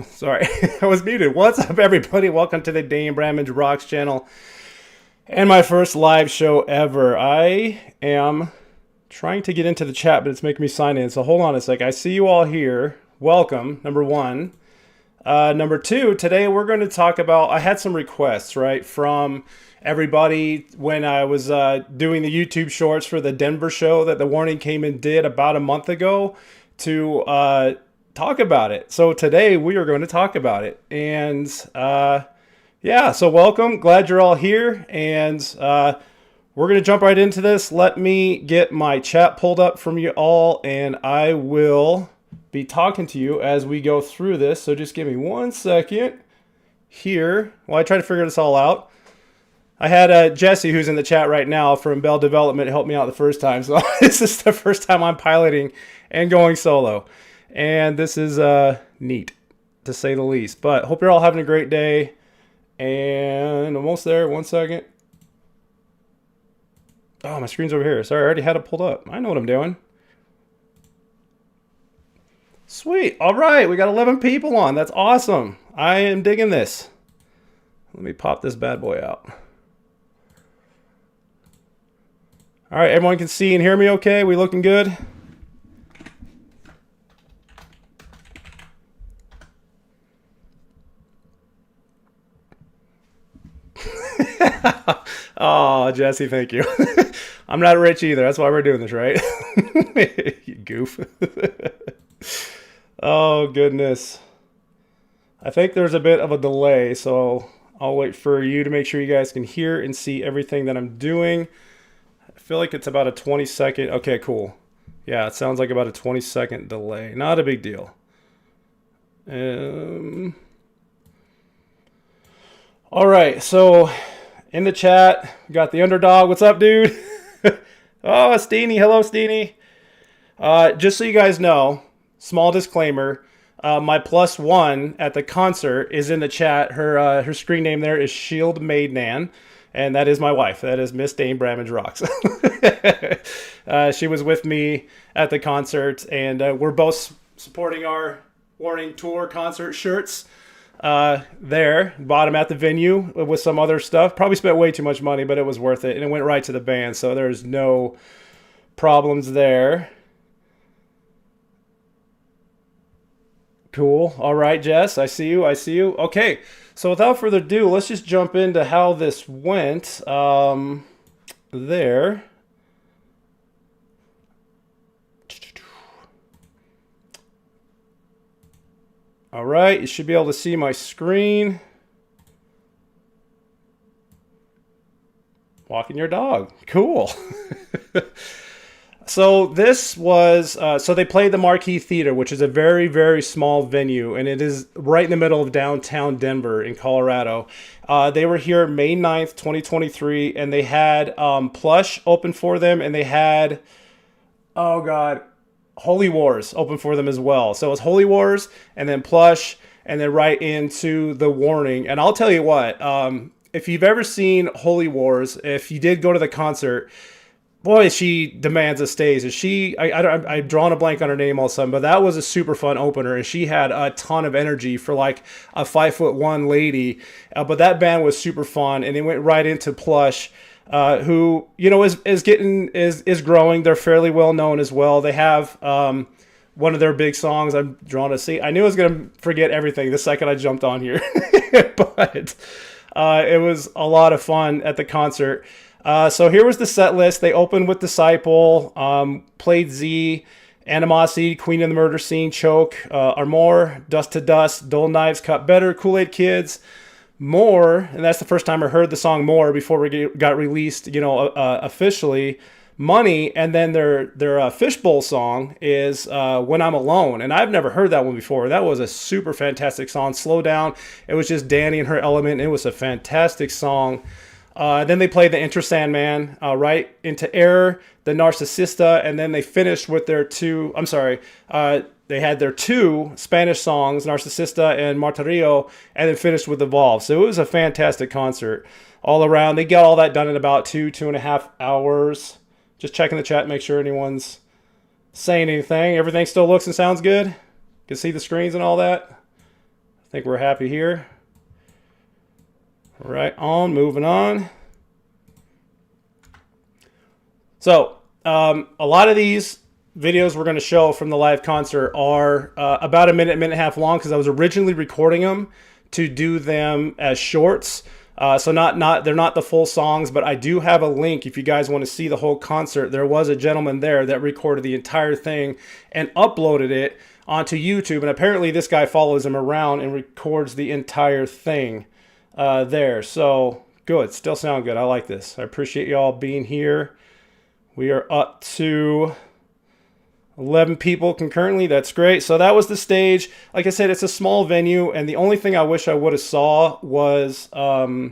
Sorry, I was muted. What's up, everybody? Welcome to the Dane Bramage Rocks channel and my first live show ever. I am trying to get into the chat, but it's making me sign in. So hold on a sec. I see you all here. Welcome, number one. Number two, today we're going to talk about, I had some requests, right, from everybody when I was doing the YouTube shorts for the Denver show that The Warning came and did about a month ago to talk about it. So today we are going to talk about it. And yeah, so welcome. Glad you're all here. And we're going to jump right into this. Let me get my chat pulled up from you all, and I will be talking to you as we go through this. So just give me 1 second here while I try to figure this all out. I had Jesse, who's in the chat right now from Bell Development, help me out the first time. So this is the first time I'm piloting and going solo. And this is neat, to say the least. But hope you're all having a great day. And almost there. 1 second. Oh, my screen's over here. Sorry, I already had it pulled up. I know what I'm doing. Sweet. All right, we got 11 people on. That's awesome. I am digging this. Let me pop this bad boy out. All right, everyone can see and hear me okay? We looking good? Oh, Jesse, thank you. I'm not rich either. That's why we're doing this, right? You goof. Oh, goodness. I think there's a bit of a delay, so I'll wait for you to make sure you guys can hear and see everything that I'm doing. I feel like it's about a 20-second. Okay, cool. Yeah, it sounds like about a 20-second delay. Not a big deal. All right, so in the chat, we got the underdog. What's up, dude? Oh, Steenie. Hello, Steenie. Just so you guys know, small disclaimer, my +1 at the concert is in the chat. Her screen name there is Shield Maid Nan, and that is my wife. That is Miss Dane Bramage Rocks. She was with me at the concert, and we're both supporting our Warning Tour concert shirts. There, bought them at the venue with some other stuff. Probably spent way too much money, but it was worth it, and it went right to the band, so there's no problems there. Cool. All right, Jess, I see you. I see you. Okay, so without further ado, let's just jump into how this went. There. All right, you should be able to see my screen. Walking your dog. Cool. So this was, so they played the Marquee Theater, which is a very, very small venue, and it is right in the middle of downtown Denver in Colorado. They were here May 9th, 2023, and they had Plush open for them, and they had, oh God, Holy Wars open for them as well. So it was Holy Wars, and then Plush, and then right into The Warning. And I'll tell you what, if you've ever seen Holy Wars, if you did go to the concert, boy, she demands a stage. I've drawn a blank on her name all of a sudden, but that was a super fun opener, and she had a ton of energy for like a 5'1" lady. But that band was super fun, and it went right into Plush, who, you know, is growing. They're fairly well known as well. They have one of their big songs. I'm drawn to see. I knew I was gonna forget everything the second I jumped on here, but it was a lot of fun at the concert. So here was the set list. They opened with Disciple, played Z, Animosity, Queen of the Murder Scene, Choke, Armor, Dust to Dust, Dull Knives Cut Better, Kool-Aid Kids, More, and that's the first time I heard the song More before we got released, you know, officially. Money, and then their Fishbowl song is When I'm Alone, and I've never heard that one before. That was a super fantastic song. Slow Down. It was just Danny and her element. It was a fantastic song. Then they played the Enter Sandman, right into Error, the Narcisista, and then they finished with their two, they had their two Spanish songs, Narcisista and Martirio, and then finished with Evolve. So it was a fantastic concert all around. They got all that done in about 2.5 hours. Just checking the chat, make sure anyone's saying anything. Everything still looks and sounds good? Can see the screens and all that? think we're happy here. Right on, moving on. So, a lot of these videos we're going to show from the live concert are about a minute, minute and a half long, because I was originally recording them to do them as shorts. So they're not the full songs, but I do have a link if you guys want to see the whole concert. There was a gentleman there that recorded the entire thing and uploaded it onto YouTube, and apparently this guy follows him around and records the entire thing there. So good, still sound good. I like this. I appreciate y'all being here. We are up to 11 people concurrently. That's great. So that was the stage. Like I said, it's a small venue, and the only thing I wish I would have saw was Pow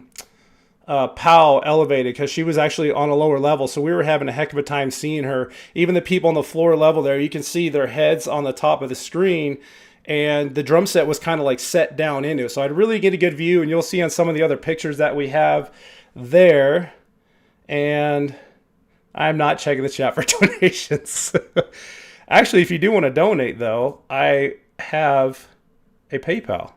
elevated, because she was actually on a lower level, so we were having a heck of a time seeing her. Even the people on the floor level there, you can see their heads on the top of the screen, and the drum set was kind of like set down into it, so I'd really get a good view, and you'll see on some of the other pictures that we have there. And I'm not checking the chat for donations. Actually, if you do want to donate, though, I have a PayPal.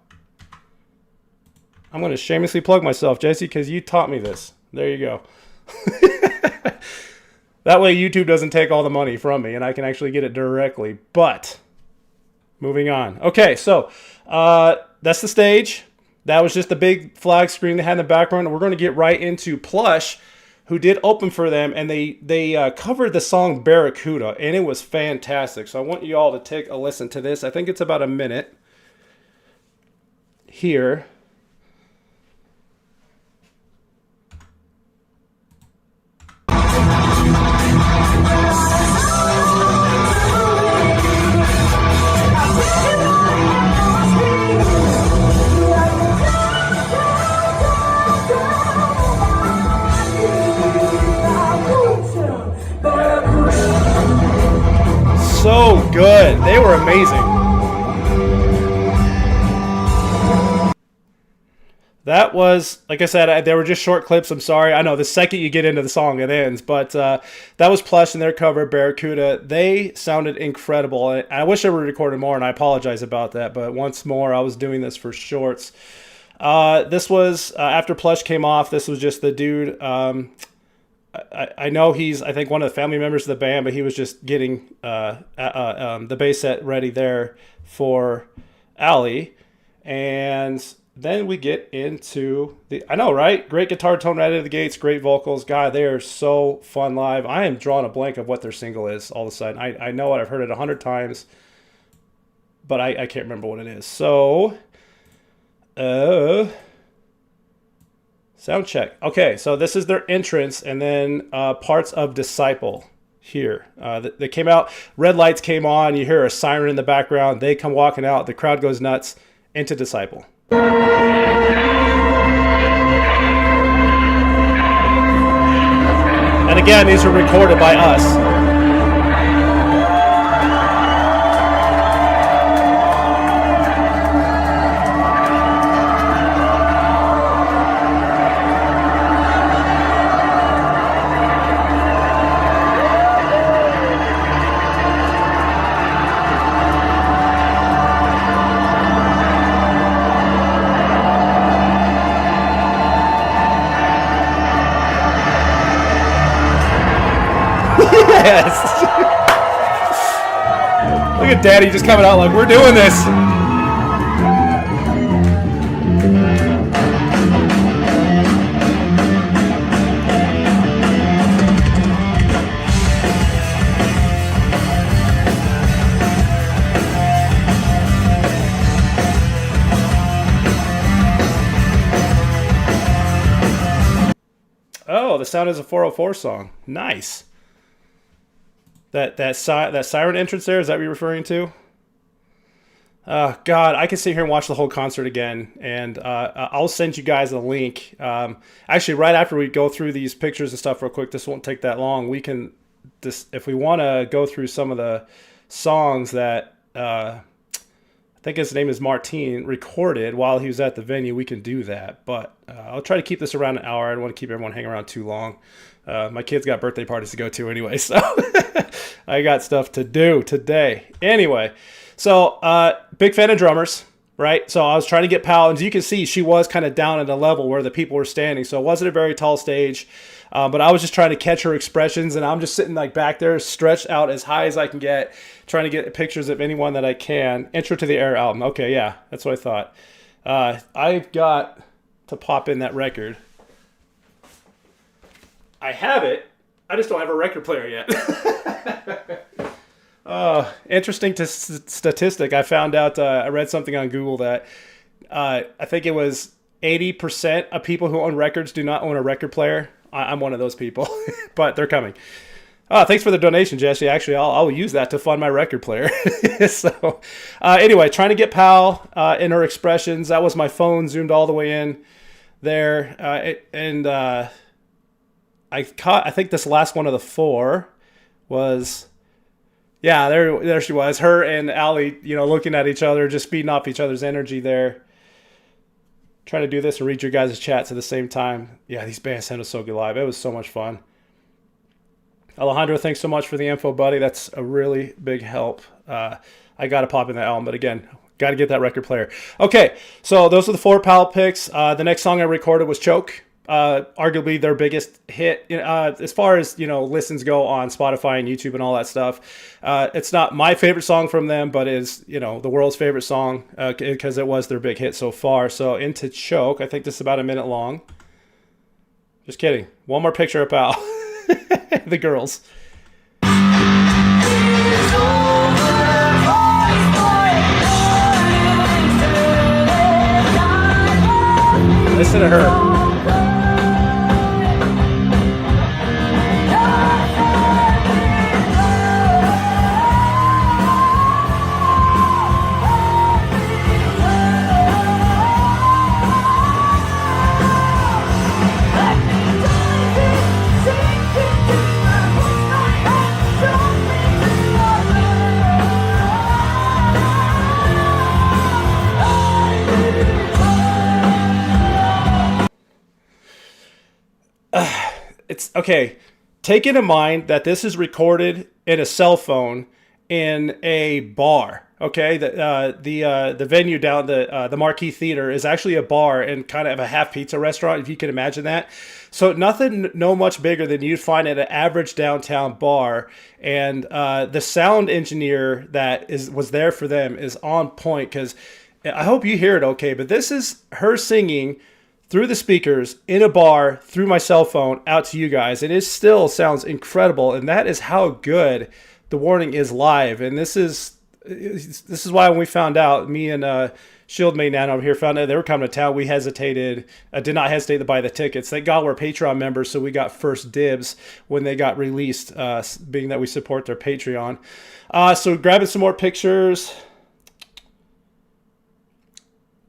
I'm going to shamelessly plug myself, Jesse, because you taught me this. There you go. That way YouTube doesn't take all the money from me, and I can actually get it directly. But, moving on. Okay, so that's the stage. That was just the big flag screen they had in the background. We're going to get right into Plush, who did open for them, and they covered the song Barracuda, and it was fantastic. So I want you all to take a listen to this. I think it's about a minute here. So good. They were amazing. That was, like I said, they were just short clips. I'm sorry. I know the second you get into the song, it ends. But that was Plush and their cover, Barracuda. They sounded incredible. I wish I would have recorded more, and I apologize about that. But once more, I was doing this for shorts. This was, after Plush came off, this was just the dude. I know he's, I think, one of the family members of the band, but he was just getting the bass set ready there for Ali. And then we get into the, I know, right? Great guitar tone right out of the gates, great vocals. God, they are so fun live. I am drawing a blank of what their single is all of a sudden. I know it. I've heard it 100 times, but I can't remember what it is. So, sound check. Okay, so this is their entrance, and then parts of Disciple here. They came out, red lights came on, you hear a siren in the background, they come walking out, the crowd goes nuts, into Disciple. And again, these were recorded by us. Yes. Look at Daddy just coming out like, we're doing this. Oh, the sound is a 404 song. Nice. That siren entrance there, is that what you're referring to? God, I can sit here and watch the whole concert again, and I'll send you guys a link. Actually, right after we go through these pictures and stuff real quick, this won't take that long. We can, if we want to go through some of the songs that I think his name is Martine recorded while he was at the venue, we can do that. But I'll try to keep this around an hour. I don't want to keep everyone hanging around too long. My kids got birthday parties to go to anyway, so I got stuff to do today. Anyway, so big fan of drummers. right? So I was trying to get Pal, and as you can see, she was kind of down at a level where the people were standing. So it wasn't a very tall stage, but I was just trying to catch her expressions, and I'm just sitting like back there, stretched out as high as I can get, trying to get pictures of anyone that I can. Intro to the Air album. Okay, yeah, that's what I thought. I've got to pop in that record. I have it. I just don't have a record player yet. Interesting statistic. I found out, I read something on Google that I think it was 80% of people who own records do not own a record player. I'm one of those people, but they're coming. Thanks for the donation, Jesse. Actually, I'll use that to fund my record player. So, anyway, trying to get Pal in her expressions. That was my phone zoomed all the way in there. I think this last one of the four was, yeah, there she was. Her and Allie, looking at each other, just feeding off each other's energy there. Trying to do this and read your guys' chats at the same time. Yeah, these bands sounded so good live. It was so much fun. Alejandro, thanks so much for the info, buddy. That's a really big help. I got to pop in that album, but again, got to get that record player. Okay, so those are the four Pal picks. The next song I recorded was Choke. Arguably their biggest hit, as far as listens go on Spotify and YouTube and all that stuff. It's not my favorite song from them, but is the world's favorite song because it was their big hit so far. So into Choke. I think this is about a minute long. Just kidding. One more picture of Pal. The girls. Listen to her. It's okay. Take it in mind that this is recorded in a cell phone in a bar. Okay, the venue down the Marquee Theater is actually a bar and kind of a half pizza restaurant, if you can imagine that. So nothing, no much bigger than you'd find at an average downtown bar. And the sound engineer that was there for them is on point, because I hope you hear it okay. But this is her singing through the speakers in a bar through my cell phone out to you guys, and it still sounds incredible. And that is how good The Warning is live. And this is why when we found out, me and Shield Main over here found out they were coming to town, we did not hesitate to buy the tickets. Thank God we're Patreon members, so we got first dibs when they got released, being that we support their Patreon. So grabbing some more pictures.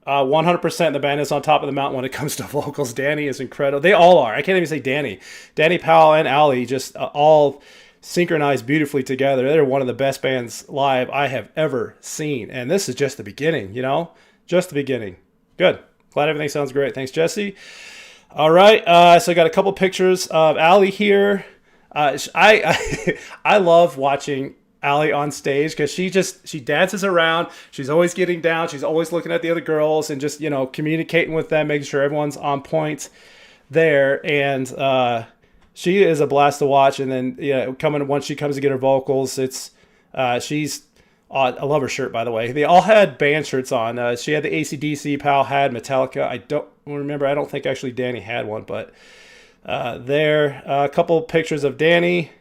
100% the band is on top of the mountain when it comes to vocals. Danny is incredible. They all are. I can't even say Danny. Danny Powell and Allie just all synchronized beautifully together. They're one of the best bands live I have ever seen. And this is just the beginning, Just the beginning. Good. Glad everything sounds great. Thanks, Jesse. All right. So I got a couple pictures of Allie here. I love watching Allie on stage because she dances around. She's always getting down. She's always looking at the other girls and just, communicating with them, making sure everyone's on point there. And she is a blast to watch. And then, once she comes to get her vocals, I love her shirt, by the way. They all had band shirts on. She had the AC/DC, Pal had Metallica. I don't remember. I don't think actually Danny had one, but there. A couple pictures of Danny.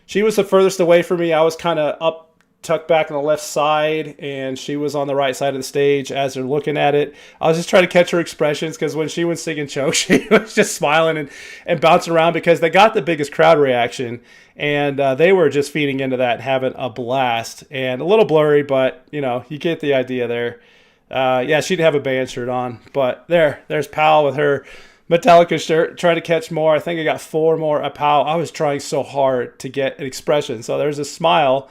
She was the furthest away from me. I was kind of tucked back on the left side, and she was on the right side of the stage as they're looking at it. I was just trying to catch her expressions, because when she was singing Choke, she was just smiling and bouncing around, because they got the biggest crowd reaction, and they were just feeding into that and having a blast. And a little blurry, but, you get the idea there. Yeah, she didn't have a band shirt on, but there's Pal with her Metallica shirt, trying to catch more. I think I got 4 more of Pal. I was trying so hard to get an expression. So there's a smile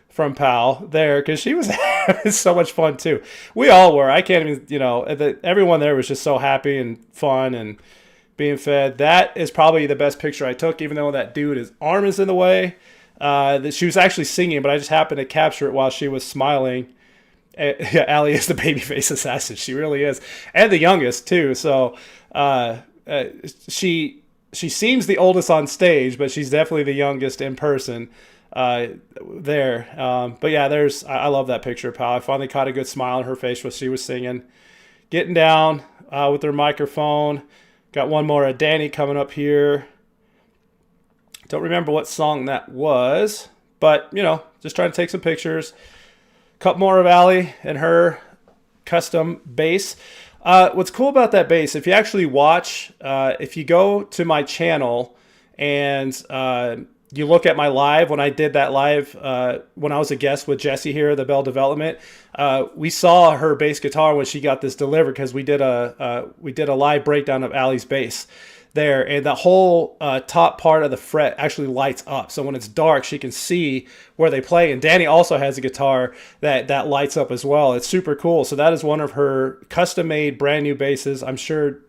from Pal there, because she was having so much fun too. We all were. I can't even, everyone there was just so happy and fun and being fed. That is probably the best picture I took, even though that dude, his arm is in the way. She was actually singing, but I just happened to capture it while she was smiling. Yeah, Allie is the babyface assassin. She really is, and the youngest too. So she seems the oldest on stage, but she's definitely the youngest in person. There, but yeah, I love that picture, pal. I finally caught a good smile on her face while she was singing, getting down with her microphone. Got one more of Danny coming up here. Don't remember what song that was, but just trying to take some pictures. Couple more of Allie and her custom bass. What's cool about that bass, if you actually watch, if you go to my channel and you look at my live, when I did that live, when I was a guest with Jesse here at the Bell Development, we saw her bass guitar when she got this delivered, because we did a live breakdown of Allie's bass there, and the whole top part of the fret actually lights up. So when it's dark, she can see where they play. And Danny also has a guitar that lights up as well. It's super cool. So that is one of her custom-made brand new basses. I'm sure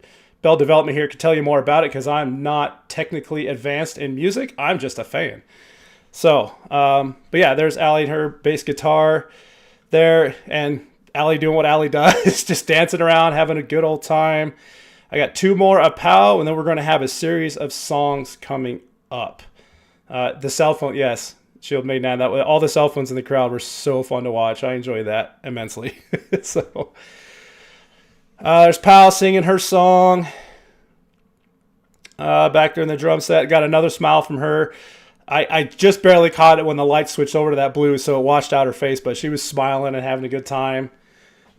Bell Development here could tell you more about it, because I'm not technically advanced in music. I'm just a fan. So, but yeah, there's Allie and her bass guitar there, and Allie doing what Allie does, just dancing around, having a good old time. I got two more of Pow, and then we're going to have a series of songs coming up. The cell phone, yes, Shield made that. All the cell phones in the crowd were so fun to watch. I enjoyed that immensely. So there's Pow singing her song. Back there in the drum set, got another smile from her. I just barely caught it when the light switched over to that blue, so it washed out her face, but she was smiling and having a good time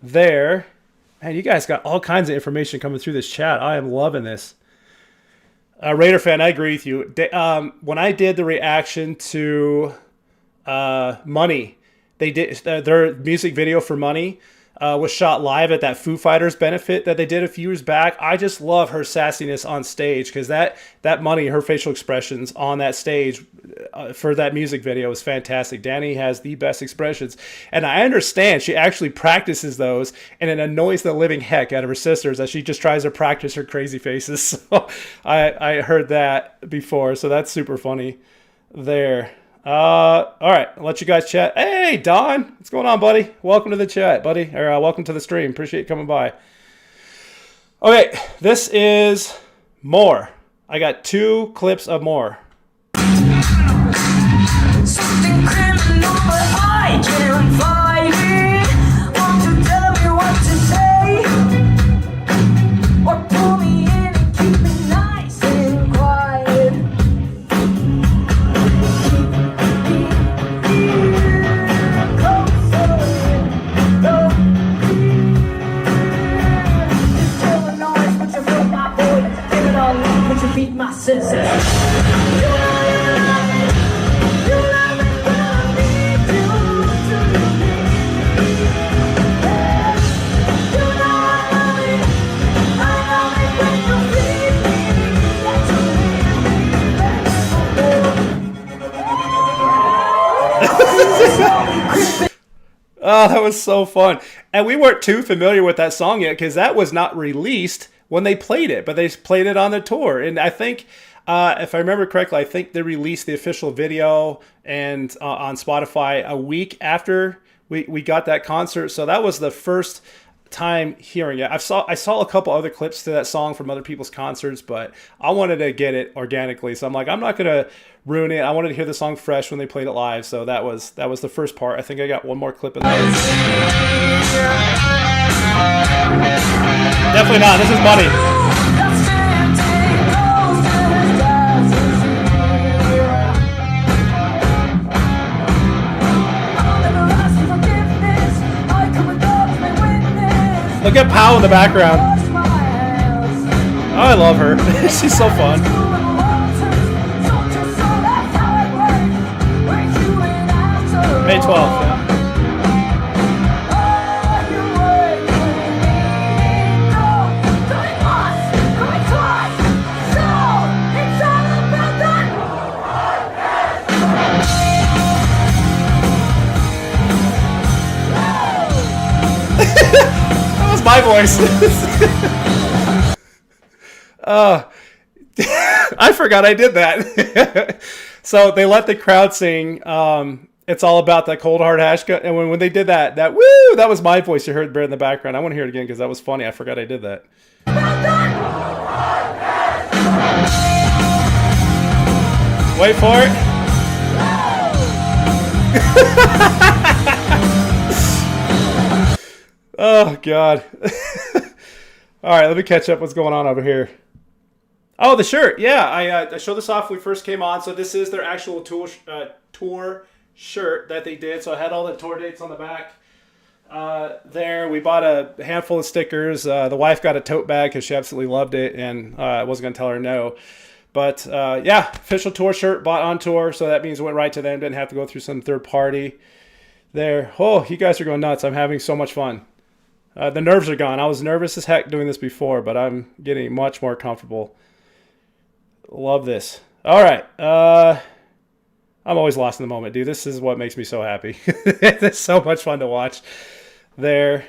there. Man, you guys got all kinds of information coming through this chat. I am loving this. Raider fan, I agree with you. When I did the reaction to Money, they did their music video for Money was shot live at that Foo Fighters benefit that they did a few years back. I just love her sassiness on stage, because that Money, her facial expressions on that stage for that music video is fantastic. Danny has the best expressions, and I understand she actually practices those, and it annoys the living heck out of her sisters as she just tries to practice her crazy faces. So I heard that before, so that's super funny there. All right, I'll let you guys chat. Hey, Don, what's going on, buddy? Welcome to the chat, buddy, or welcome to the stream. Appreciate you coming by. Okay, this is More. I got two clips of More. Something criminal, but I can't fight it. Won't you tell me what to say? Or pull me in and keep me nice and quiet. Closer, don't just kill the noise, but you feel my voice. Give it all up, but you beat my senses. Oh, that was so fun. And we weren't too familiar with that song yet, because that was not released when they played it, but they played it on the tour. And I think, if I remember correctly, I think they released the official video and on Spotify a week after we got that concert. So that was the first time hearing it. I saw a couple other clips to that song from other people's concerts, but I wanted to get it organically. So I'm like, I'm not going to ruin it. I wanted to hear the song fresh when they played it live. So that was the first part. I think I got one more clip of that. Definitely not. This is Money. Look at Pow in the background. Oh, I love her. She's so fun. May 12th, yeah. That was my voice. I forgot I did that. So they let the crowd sing It's all about that cold hard hash cut. And when they did that woo, that was my voice you heard there in the background. I want to hear it again because that was funny. I forgot I did that. Wait for it. Oh God. All right, let me catch up what's going on over here. Oh, the shirt. Yeah, I showed this off when we first came on. So this is their actual tour shirt that they did. So I had all the tour dates on the back. There, we bought a handful of stickers. The wife got a tote bag because she absolutely loved it, and I wasn't going to tell her no. But yeah, official tour shirt, bought on tour, so that means it went right to them. Didn't have to go through some third party. There. Oh, you guys are going nuts. I'm having so much fun. The nerves are gone. I was nervous as heck doing this before, but I'm getting much more comfortable. Love this. All right. I'm always lost in the moment, dude. This is what makes me so happy. It's so much fun to watch. There.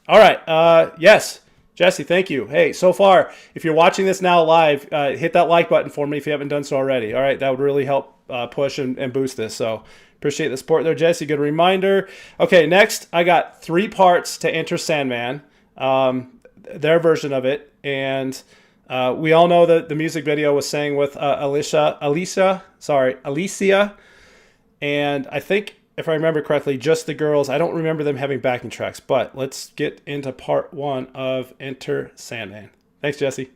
All right. Yes. Jesse, thank you. Hey, so far, if you're watching this now live, hit that like button for me if you haven't done so already. All right. That would really help push and boost this. So appreciate the support there, Jesse. Good reminder. Okay. Next, I got 3 parts to Enter Sandman, their version of it. And we all know that the music video was sang with Alicia. And I think, if I remember correctly, just the girls. I don't remember them having backing tracks, but let's get into part 1 of Enter Sandman. Thanks, Jesse.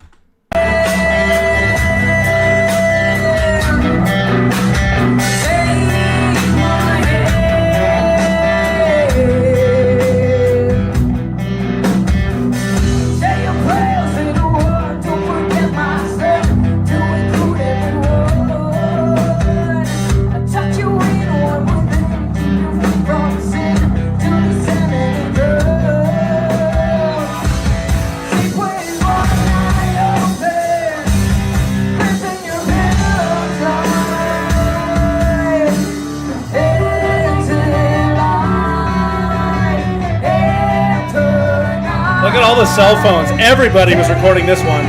Look at all the cell phones. Everybody was recording this one.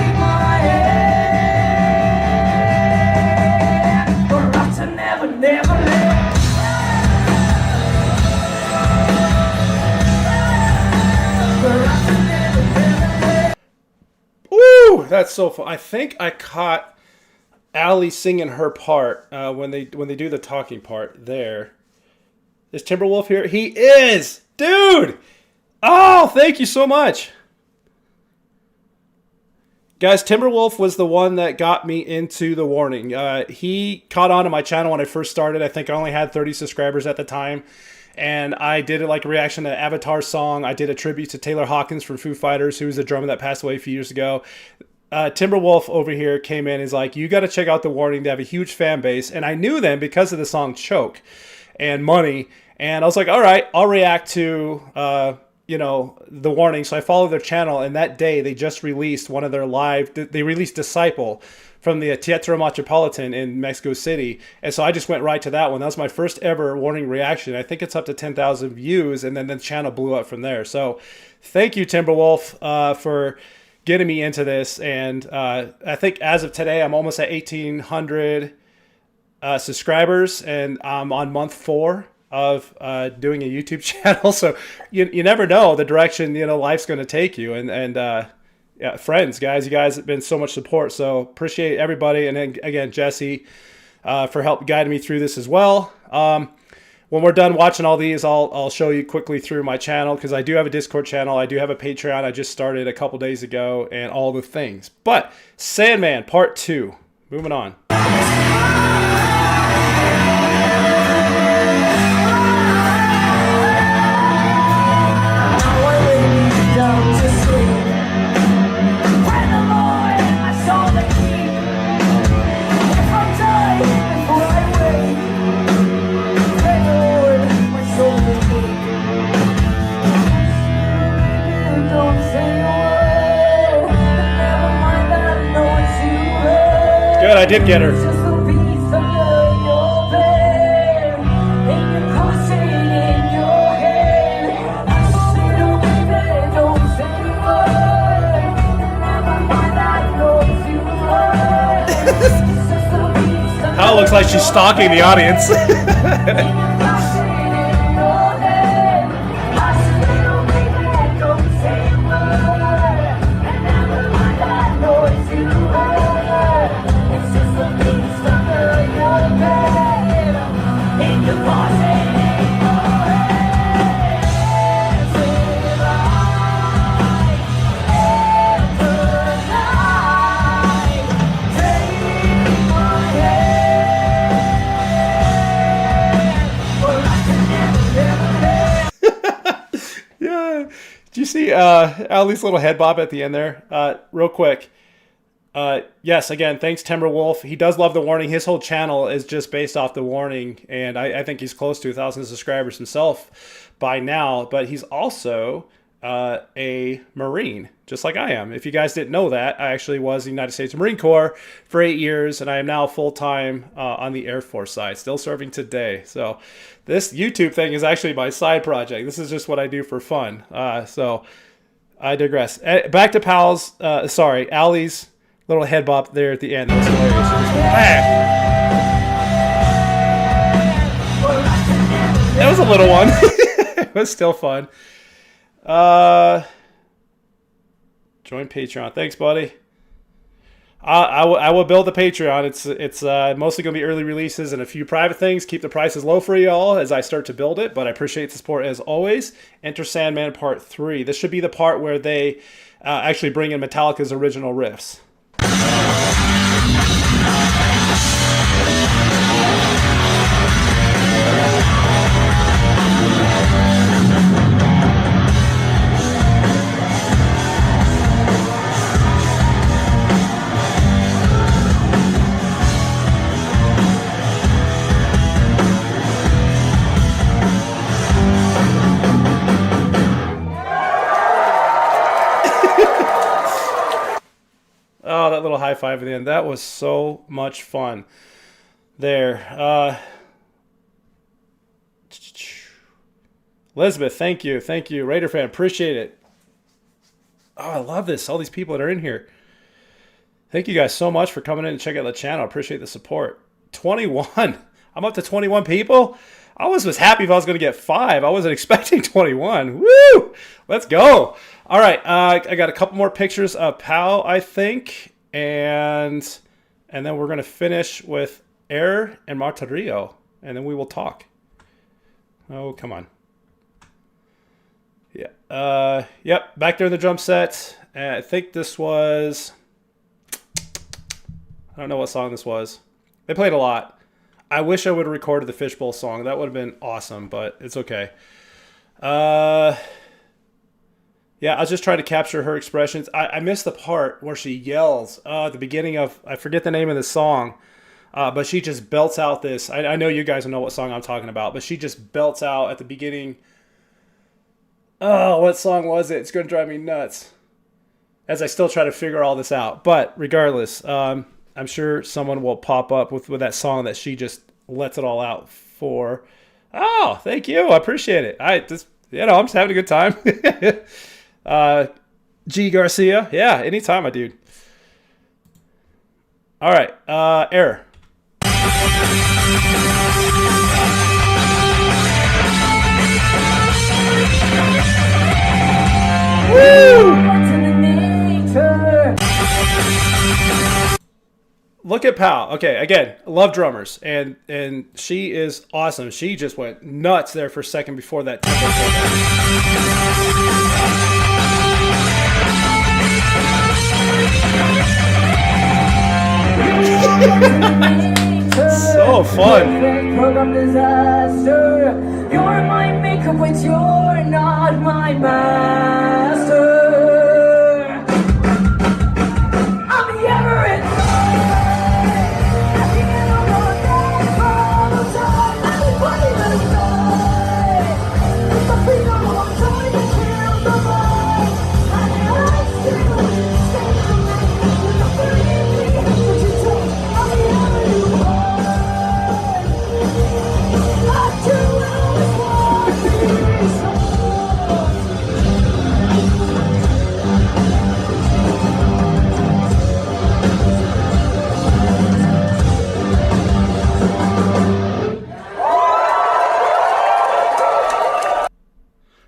Woo! That's so fun. I think I caught Allie singing her part when they do the talking part there. Is Timberwolf here? He is! Dude! Oh, thank you so much. Guys, Timberwolf was the one that got me into The Warning. He caught on to my channel when I first started. I think I only had 30 subscribers at the time. And I did it like a reaction to Avatar's song. I did a tribute to Taylor Hawkins from Foo Fighters, who was a drummer that passed away a few years ago. Timberwolf over here came in and is like, you got to check out The Warning. They have a huge fan base. And I knew them because of the song Choke and Money. And I was like, all right, I'll react to... The Warning. So I followed their channel, and that day they just released one of their they released Disciple from the Teatro Metropolitan in Mexico City. And so I just went right to that one. That was my first ever Warning reaction. I think it's up to 10,000 views, and then the channel blew up from there. So thank you, Timberwolf, for getting me into this. And I think as of today, I'm almost at 1,800 subscribers, and I'm on month 4 of doing a YouTube channel. So you never know the direction life's going to take you. And yeah, friends, guys, you guys have been so much support. So appreciate everybody. And then again, Jesse, for help guiding me through this as well. When we're done watching all these, I'll show you quickly through my channel, because I do have a Discord channel. I do have a Patreon. I just started a couple days ago, and all the things. But Sandman Part 2, moving on. Good, I did get her. Kyle looks like she's stalking the audience. Ali's little head bob at the end there. Real quick. Yes, again, thanks Timberwolf. He does love The Warning. His whole channel is just based off The Warning, and I think he's close to 1,000 subscribers himself by now. But he's also a Marine, just like I am. If you guys didn't know that, I actually was in the United States Marine Corps for 8 years, and I am now full-time on the Air Force side, still serving today. So this YouTube thing is actually my side project. This is just what I do for fun. So I digress. Back to Pal's, Ali's little head bop there at the end. That was hilarious. That was a little one. It was still fun. Join Patreon. Thanks, buddy. I will build the Patreon. It's mostly going to be early releases and a few private things. Keep the prices low for y'all as I start to build it, but I appreciate the support as always. Enter Sandman Part 3. This should be the part where they actually bring in Metallica's original riffs. Oh, that little high five at the end. That was so much fun. There. Elizabeth, thank you. Thank you. Raider fan, appreciate it. Oh, I love this. All these people that are in here. Thank you guys so much for coming in and checking out the channel. I appreciate the support. 21. I'm up to 21 people. I was happy if I was going to get 5. I wasn't expecting 21. Woo! Let's go. All right. I got a couple more pictures of Pal, I think. And then we're going to finish with Air and Martirio. And then we will talk. Oh, come on. Yeah. Yep. Back there in the drum set. I think this was... I don't know what song this was. They played a lot. I wish I would have recorded the Fishbowl song. That would have been awesome, but it's okay. Yeah, I was just trying to capture her expressions. I missed the part where she yells at the beginning of, I forget the name of the song, but she just belts out this. I know you guys know what song I'm talking about, but she just belts out at the beginning. Oh, what song was it? It's going to drive me nuts as I still try to figure all this out. But regardless, I'm sure someone will pop up with that song that she just lets it all out for. Oh, thank you. I appreciate it. I'm just having a good time. G Garcia. Yeah, anytime, my dude. All right. Air. Woo! Look at Pal. Okay, again, love drummers, and she is awesome. She just went nuts there for a second before that so fun. You're my makeup, but you're not my master. I'm the Everett.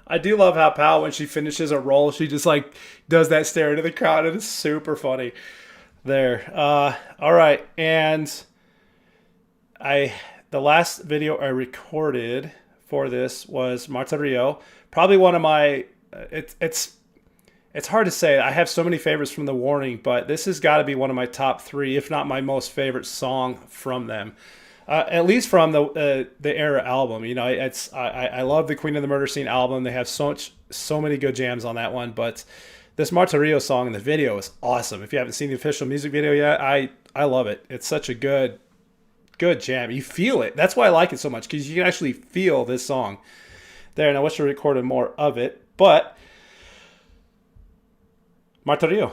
I do love how Pal, when she finishes a roll, she just like does that stare into the crowd. It is super funny. There. All right. And the last video I recorded for this was Martirio. Probably one of my, it's hard to say. I have so many favorites from The Warning, but this has got to be one of my top 3, if not my most favorite song from them. At least from the Era album. You know, I love the Queen of the Murder Scene album. They have so So many good jams on that one. But this Marta Rio song in the video is awesome. If you haven't seen the official music video yet, I love it. It's such a good jam. You feel it. That's why I like it so much, because you can actually feel this song. There, and I wish I recorded more of it, but Marta Rio.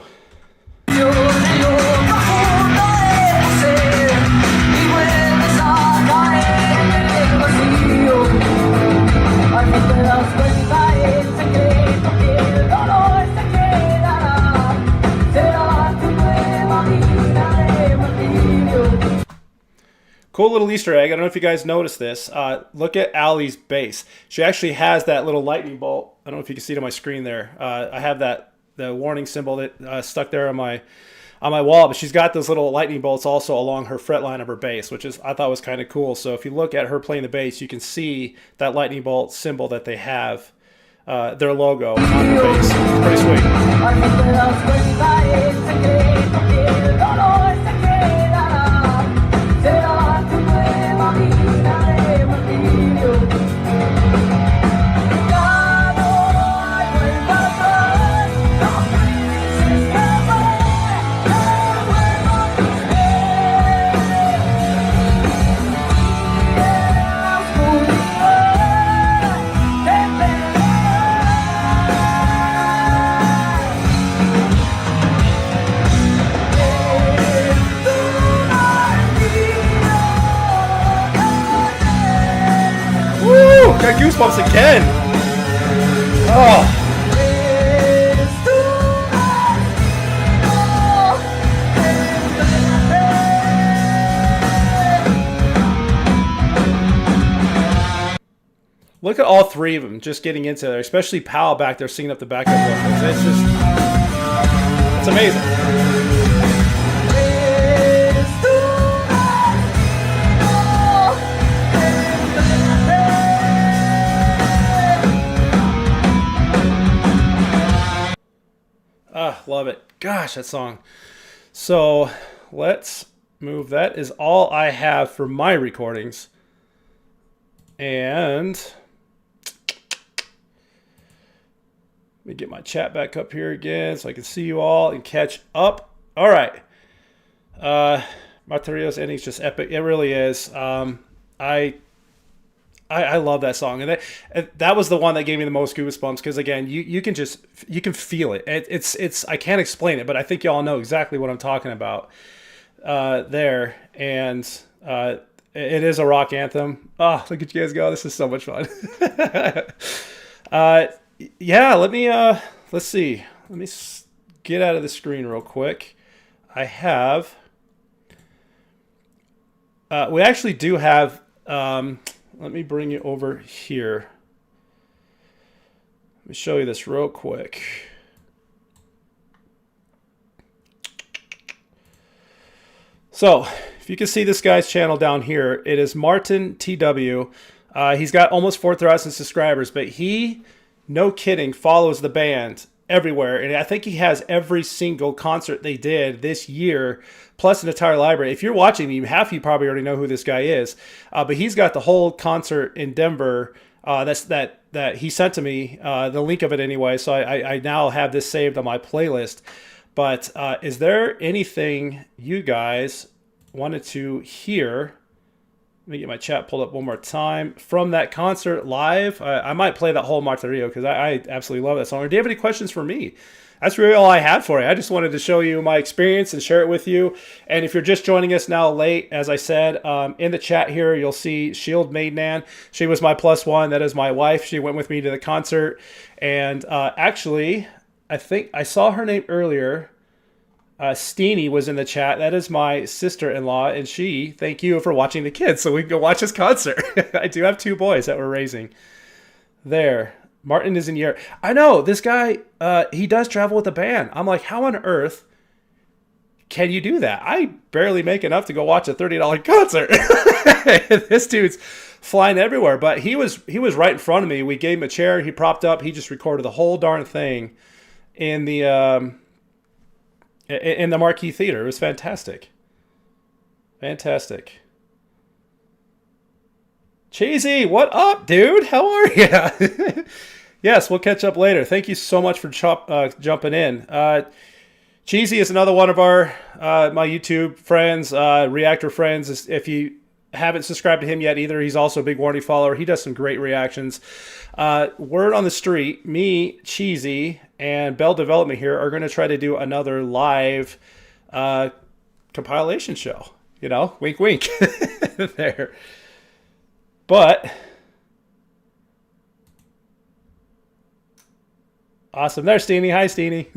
Cool little Easter egg. I don't know if you guys noticed this. Look at Ali's bass. She actually has that little lightning bolt. I don't know if you can see it on my screen there. I have the warning symbol that stuck there on my wall, but she's got those little lightning bolts also along her fret line of her bass, which I thought was kind of cool. So if you look at her playing the bass, you can see that lightning bolt symbol that they have, their logo on her bass. It's pretty sweet. Got goosebumps again. Oh. Look at all three of them just getting into there, especially Powell back there singing up the backup vocals. It's amazing. Love it. Gosh, that song. So let's move. That is all I have for my recordings. And let me get my chat back up here again so I can see you all and catch up. All right. Marta Rio's ending is just epic. It really is. I love that song, and that was the one that gave me the most goosebumps, because again, you can feel it. It's I can't explain it, but I think y'all know exactly what I'm talking about there. And it is a rock anthem. Oh, look at you guys go! This is so much fun. Yeah, let's see. Let me get out of the screen real quick. I have. We actually do have. Let me bring you over here. Let me show you this real quick. So, if you can see this guy's channel down here, it is Martin TW. He's got almost 4,000 subscribers, but he, no kidding, follows the band everywhere. And I think he has every single concert they did this year, plus an entire library. If you're watching me, half of you probably already know who this guy is. But he's got the whole concert in Denver that he sent to me, the link of it anyway. So I now have this saved on my playlist. But is there anything you guys wanted to hear? Let me get my chat pulled up one more time from that concert live. I might play that whole Marta Rio because I absolutely love that song. Or do you have any questions for me? That's really all I had for you. I just wanted to show you my experience and share it with you. And if you're just joining us now late, as I said, in the chat here, you'll see Shield Maiden. She was my +1. That is my wife. She went with me to the concert. And actually, I think I saw her name earlier. Steenie was in the chat. That is my sister-in-law, and she, thank you for watching the kids so we can go watch his concert. I do have 2 boys that we're raising. There. Martin is in here. I know, this guy, he does travel with a band. I'm like, how on earth can you do that? I barely make enough to go watch a $30 concert. This dude's flying everywhere, but he was right in front of me. We gave him a chair. He propped up. He just recorded the whole darn thing in the Marquee Theater. It was fantastic. Fantastic. Cheesy, what up, dude? How are you? Yes, we'll catch up later. Thank you so much for jumping in. Cheesy is another one of our my YouTube friends, reactor friends. If you haven't subscribed to him yet either, he's also a big Warney follower. He does some great reactions. Word on the street, me, Cheesy, and Bell Development here are going to try to do another live compilation show. You know, wink, wink. There. But awesome. There's Steenie. Hi, Steenie.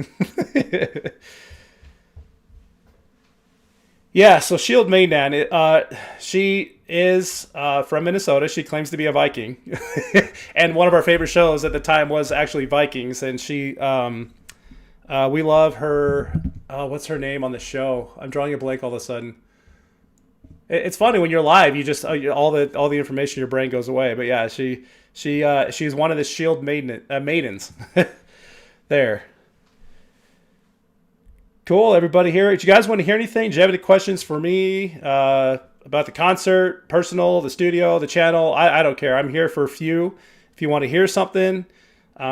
Yeah, so Shield Mainland, she is from Minnesota. She claims to be a Viking. And one of our favorite shows at the time was actually Vikings. And we love her. What's her name on the show? I'm drawing a blank all of a sudden. It's funny when you're live, you just all the information in your brain goes away. But yeah, she's one of the Shield maidens. There. Cool, everybody here. Do you guys want to hear anything? Do you have any questions for me about the concert, personal, the studio, the channel? I don't care. I'm here for a few. If you want to hear something,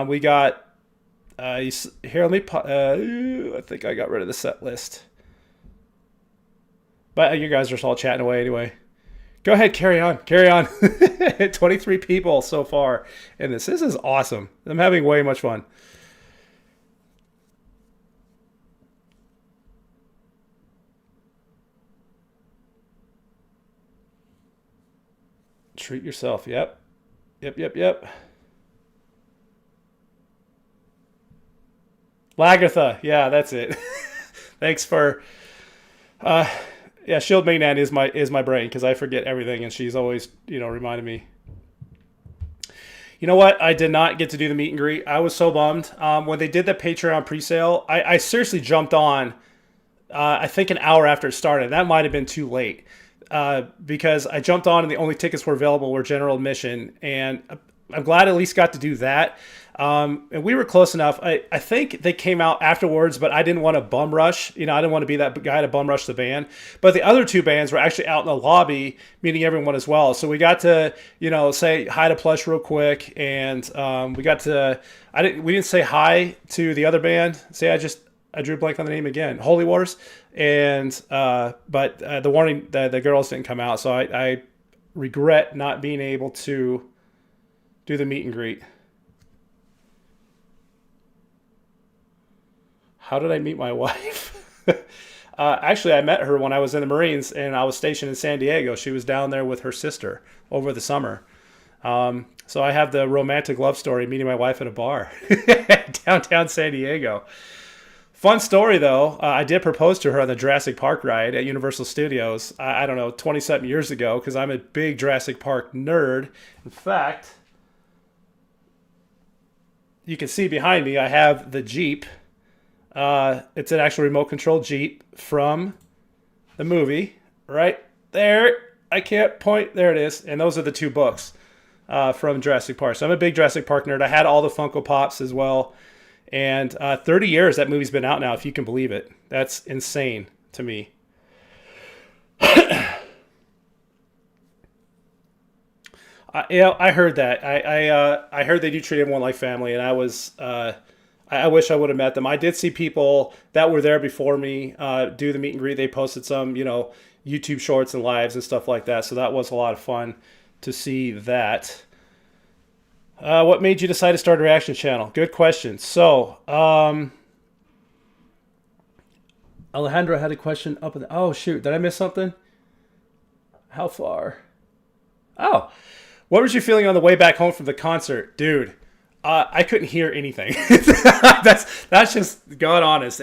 we got here. Let me. I think I got rid of the set list, but you guys are all chatting away anyway. Go ahead, carry on. 23 people so far in this. This is awesome. I'm having way much fun. Treat yourself. Yep. Lagatha. Yeah, that's it. Thanks for. Yeah, Shield Mainland is my brain because I forget everything, and she's always reminding me. You know what? I did not get to do the meet and greet. I was so bummed when they did the Patreon presale. I seriously jumped on. I think an hour after it started. That might have been too late. Because I jumped on and the only tickets were available were general admission, and I'm glad I at least got to do that. And we were close enough. I think they came out afterwards, but I didn't want to bum rush. I didn't want to be that guy to bum rush the band. But the other two bands were actually out in the lobby meeting everyone as well. So we got to, say hi to Plush real quick, and we got to. We didn't say hi to the other band. I drew a blank on the name again. Holy Wars. And but the warning, the girls didn't come out, so I regret not being able to do the meet and greet. How did I meet my wife? Actually, I met her when I was in the Marines and I was stationed in San Diego. She was down there with her sister over the summer. So I have the romantic love story meeting my wife at a bar downtown San Diego. Fun story, though. I did propose to her on the Jurassic Park ride at Universal Studios, I don't know, 20-something years ago, because I'm a big Jurassic Park nerd. In fact, you can see behind me, I have the Jeep. It's an actual remote-controlled Jeep from the movie. Right there. I can't point. There it is. And those are the two books from Jurassic Park. So I'm a big Jurassic Park nerd. I had all the Funko Pops as well. And 30 years that movie's been out now, if you can believe it. That's insane to me. I heard that. I heard they do treat everyone like family, and I was. I wish I would have met them. I did see people that were there before me do the meet and greet. They posted some, YouTube shorts and lives and stuff like that. So that was a lot of fun to see that. What made you decide to start a reaction channel? Good question. So, Alejandro had a question up in the... Oh, shoot. Did I miss something? How far? Oh. What was your feeling on the way back home from the concert? Dude, I couldn't hear anything. That's just God honest.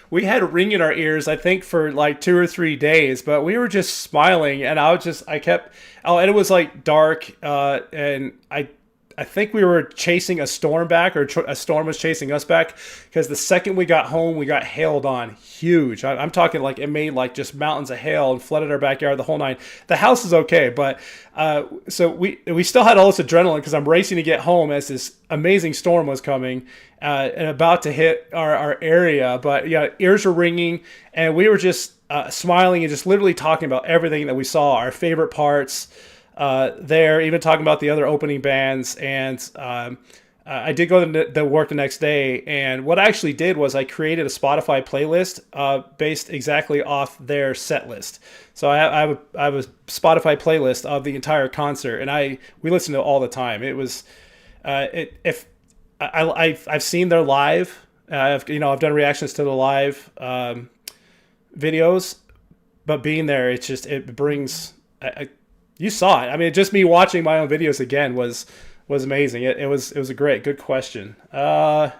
We had ring in our ears, I think, for like 2 or 3 days, but we were just smiling, and I kept... Oh, and it was like dark, and I think we were chasing a storm back, or a storm was chasing us back, because the second we got home, we got hailed on huge. I'm talking like it made like just mountains of hail and flooded our backyard, the whole nine. The house is okay, but so we still had all this adrenaline because I'm racing to get home as this amazing storm was coming and about to hit our area. But yeah, ears were ringing, and we were just smiling and just literally talking about everything that we saw, our favorite parts. There, even talking about the other opening bands, and I did go to work the next day, and what I actually did was I created a Spotify playlist based exactly off their set list. So I have a Spotify playlist of the entire concert, and we listen to it all the time. It was if I've seen their live. I've done reactions to the live videos, but being there, it brings. You saw it. I mean, just me watching my own videos again was amazing. It was a good question. So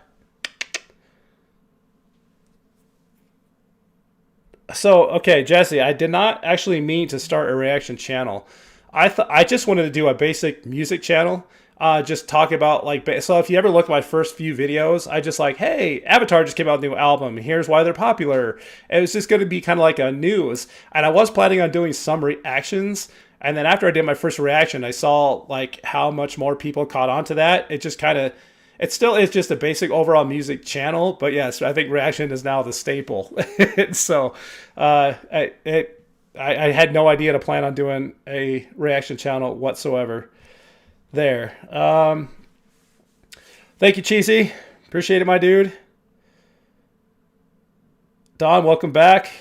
okay, Jesse, I did not actually mean to start a reaction channel. I just wanted to do a basic music channel. Just talk about so if you ever look at my first few videos, I just like, hey, Avatar just came out with a new album. Here's why they're popular. It was just going to be kind of like a news. And I was planning on doing some reactions. And then after I did my first reaction, I saw like how much more people caught on to that. It just kind of, it still is just a basic overall music channel. But yes, I think reaction is now the staple. So I had no idea to plan on doing a reaction channel whatsoever. There. Thank you, Cheesy. Appreciate it, my dude. Don, welcome back.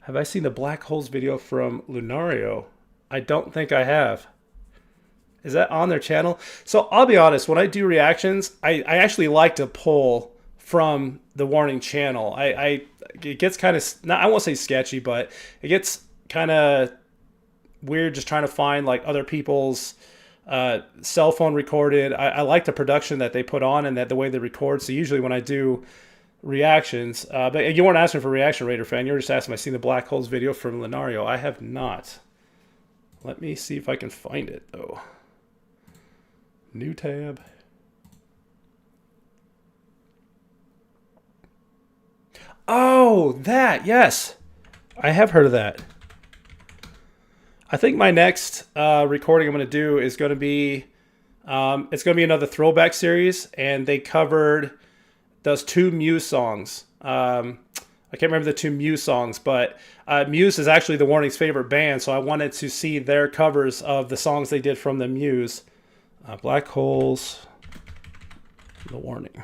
Have I seen the Black Holes video from Lunario? I don't think I have. Is that on their channel? So I'll be honest, when I do reactions, I actually like to pull from the Warning channel. It gets kind of, I won't say sketchy, but it gets kind of weird just trying to find like other people's cell phone recorded. I like the production that they put on and that the way they record. So usually when I do reactions, but you weren't asking for reaction, Raider fan. You were just asking if I've seen the Black Holes video from Lunario. I have not. Let me see if I can find it though. New tab. Oh, that, yes. I have heard of that. I think my next recording I'm going to do is going to be, it's going to be another throwback series, and they covered those two Muse songs. I can't remember the two Muse songs, but Muse is actually the Warning's favorite band, so I wanted to see their covers of the songs they did from the Muse. Black Holes, The Warning.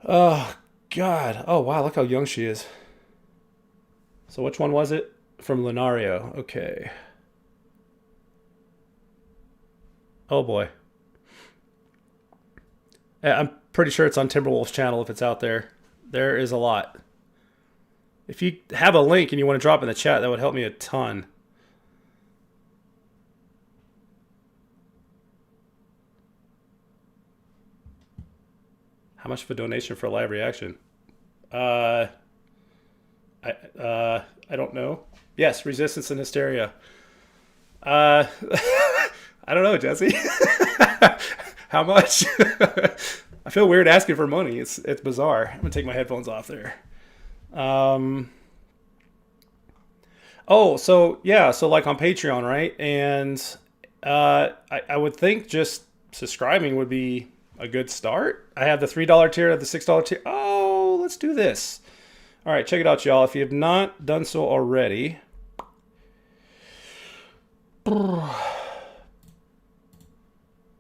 Oh, God. Oh, wow, look how young she is. So which one was it? From Lunario. Okay. Oh, boy. I'm pretty sure it's on Timberwolf's channel if it's out there. There is a lot. If you have a link and you want to drop in the chat, that would help me a ton. How much of a donation for a live reaction? I don't know. Yes, Resistance and Hysteria. I don't know, Jesse. How much? I feel weird asking for money. It's bizarre. I'm gonna take my headphones off there. Oh, so yeah, so like on Patreon, right? And I would think just subscribing would be a good start. I have the $3 tier, the $6 tier. Oh, let's do this. All right, check it out, y'all. If you have not done so already,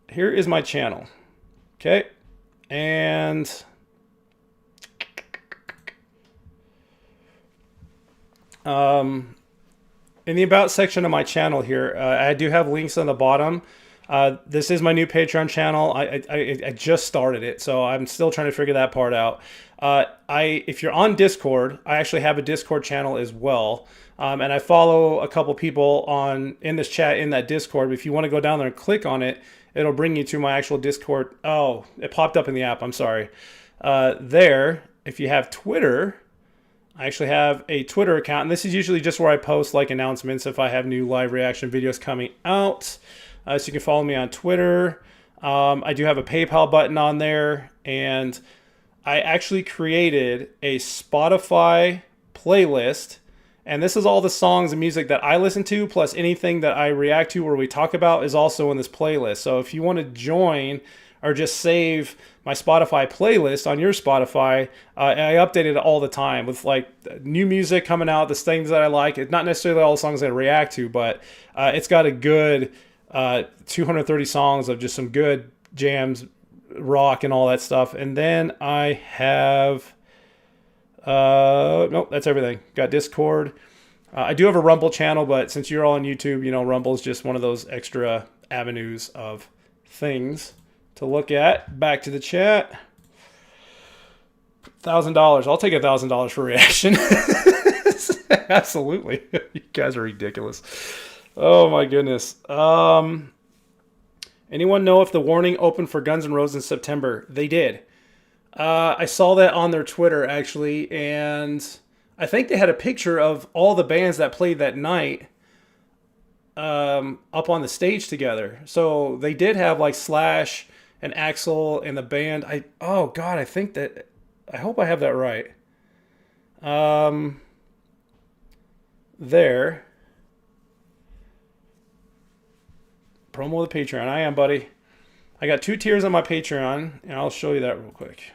here is my channel. Okay, and in the About section of my channel here, I do have links on the bottom. This is my new Patreon channel. I just started it, so I'm still trying to figure that part out. If you're on Discord, I actually have a Discord channel as well. And I follow a couple people in this chat in that Discord. But if you want to go down there and click on it, it'll bring you to my actual Discord. Oh, it popped up in the app. I'm sorry. There, if you have Twitter, I actually have a Twitter account. And this is usually just where I post like announcements if I have new live reaction videos coming out. So you can follow me on Twitter. I do have a PayPal button on there. And I actually created a Spotify playlist. And this is all the songs and music that I listen to, plus anything that I react to or we talk about is also in this playlist. So if you want to join or just save my Spotify playlist on your Spotify. And I update it all the time with like new music coming out, the things that I like. It's not necessarily all the songs I react to, but it's got a good 230 songs of just some good jams, rock, and all that stuff. And then I have nope, that's everything. Got Discord. I do have a Rumble channel, but since you're all on YouTube, you know, Rumble is just one of those extra avenues of things to look at. Back to the chat. $1,000. I'll take $1,000 for reaction. Absolutely. You guys are ridiculous. Oh my goodness. Anyone know if The Warning opened for Guns N' Roses in September? They did. I saw that on their Twitter, actually, and I think they had a picture of all the bands that played that night up on the stage together. So they did have like Slash and Axl and the band. I hope I have that right. There. Promo of the Patreon. I am, buddy. I got 2 tiers on my Patreon, and I'll show you that real quick.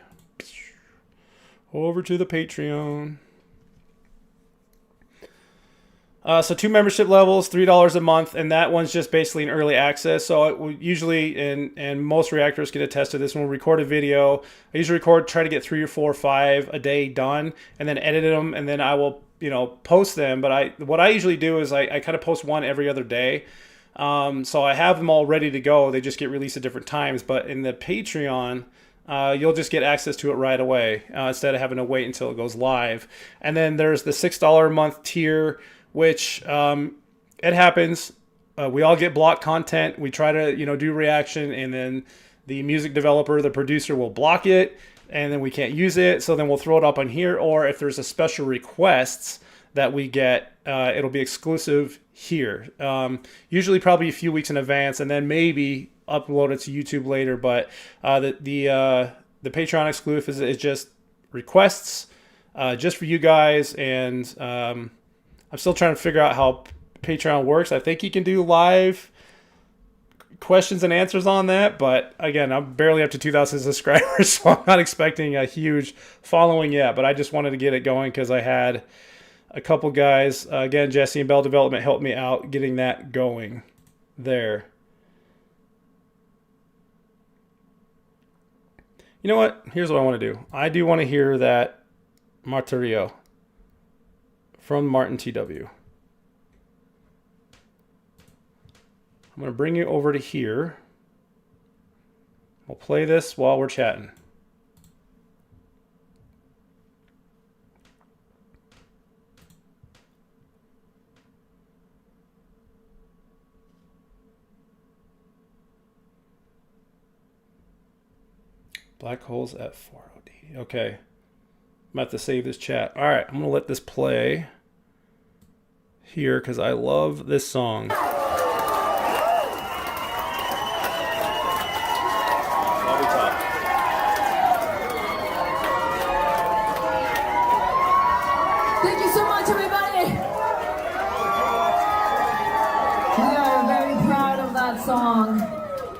Over to the Patreon. So 2 membership levels, $3 a month, and that one's just basically an early access. So usually, and most reactors can attest to this, when we record a video, I usually try to get 3 or 4 or 5 a day done, and then edit them, and then I will, post them. But what I usually do is I kind of post one every other day. So I have them all ready to go. They just get released at different times. But in the Patreon, you'll just get access to it right away instead of having to wait until it goes live. And then there's the $6 a month tier, which it happens. We all get blocked content. We try to do reaction, and then the music developer, the producer, will block it, and then we can't use it. So then we'll throw it up on here, or if there's a special requests that we get, it'll be exclusive here. Usually probably a few weeks in advance, and then maybe upload it to YouTube later. But the Patreon exclusive is just requests just for you guys, and I'm still trying to figure out how Patreon works. I think you can do live questions and answers on that, but again, I'm barely up to 2,000 subscribers, so I'm not expecting a huge following yet. But I just wanted to get it going because I had a couple guys, again, Jesse and Bell Development, helped me out getting that going there. You know what? Here's what I want to do. I do want to hear that Martirio from Martin TW. I'm going to bring you over to here. We'll play this while we're chatting. Black holes at 4OD. Okay. I'm about to save this chat. All right, I'm going to let this play here because I love this song. Thank you so much, everybody. We are very proud of that song.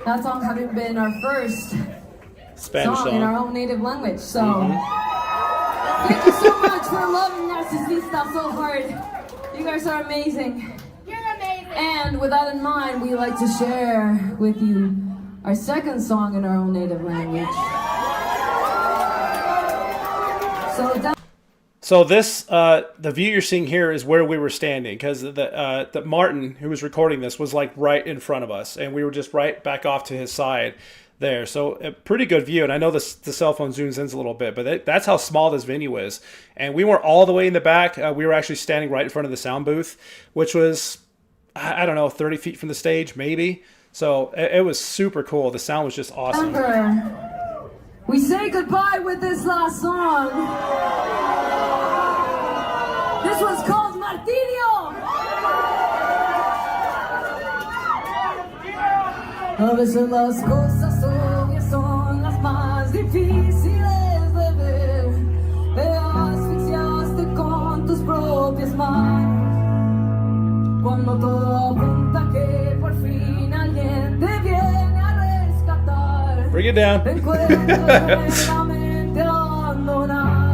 That song having been our first Spanish song in our own native language. So, thank you so much for loving Narcisista so hard. You guys are amazing. You're amazing. And with that in mind, we like to share with you our second song in our own native language. So this, the view you're seeing here is where we were standing, because the Martin, who was recording this, was like right in front of us, and we were just right back off to his side there. So a pretty good view, and I know the cell phone zooms in a little bit, but that's how small this venue is. And we weren't all the way in the back. We were actually standing right in front of the sound booth, which was, I don't know, 30 feet from the stage, maybe. So it was super cool. The sound was just awesome. We say goodbye with this last song. This one's called Martirio. A veces las cosas obvias son las más difíciles de ver. Te asfixiaste con tus propias manos. Cuando todo apunta que por fin alguien te viene a rescatar. Bring it down. Recuerdo la mente abandonado.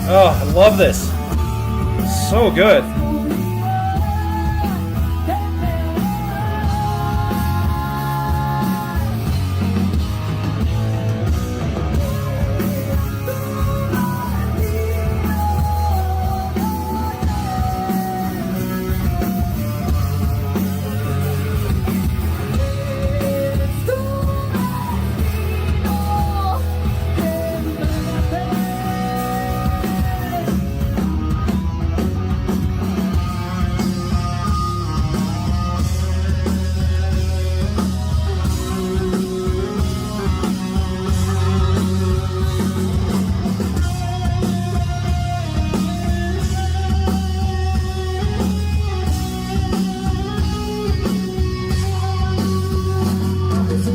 Oh, I love this. So good.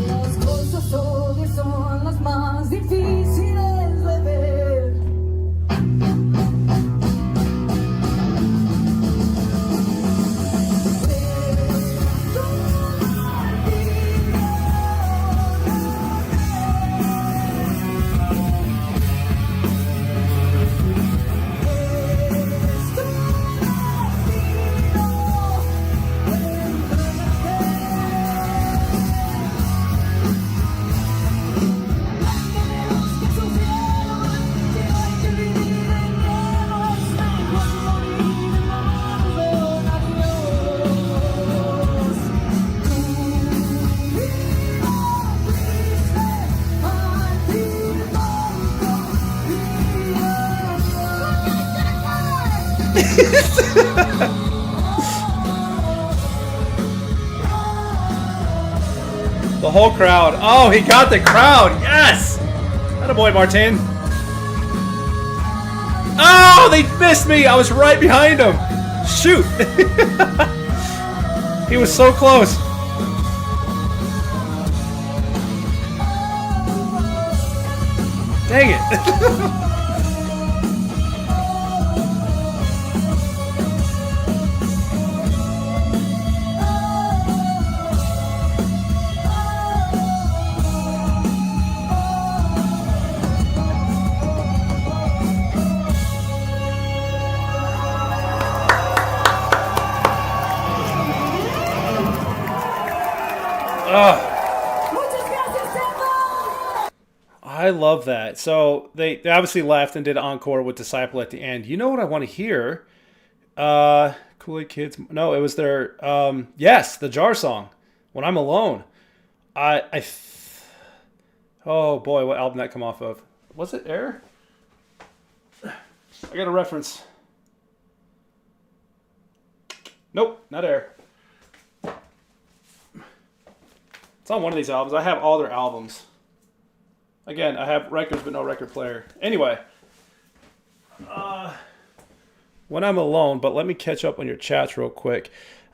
Las cosas obvias son las más difíciles de ver. The whole crowd. Oh, he got the crowd. Yes. Attaboy, Martin. Oh, they missed me. I was right behind him. Shoot. He was so close. Dang it. I love that. So they obviously left and did encore with Disciple at the end. You know what I want to hear? Kool-Aid Kids. No, it was their yes, the Jar song. When I'm Alone. Oh boy, what album that come off of? Was it Air? I got a reference. Nope, not Air. It's on one of these albums. I have all their albums. Again, I have records but no record player. Anyway, When I'm Alone, but let me catch up on your chats real quick.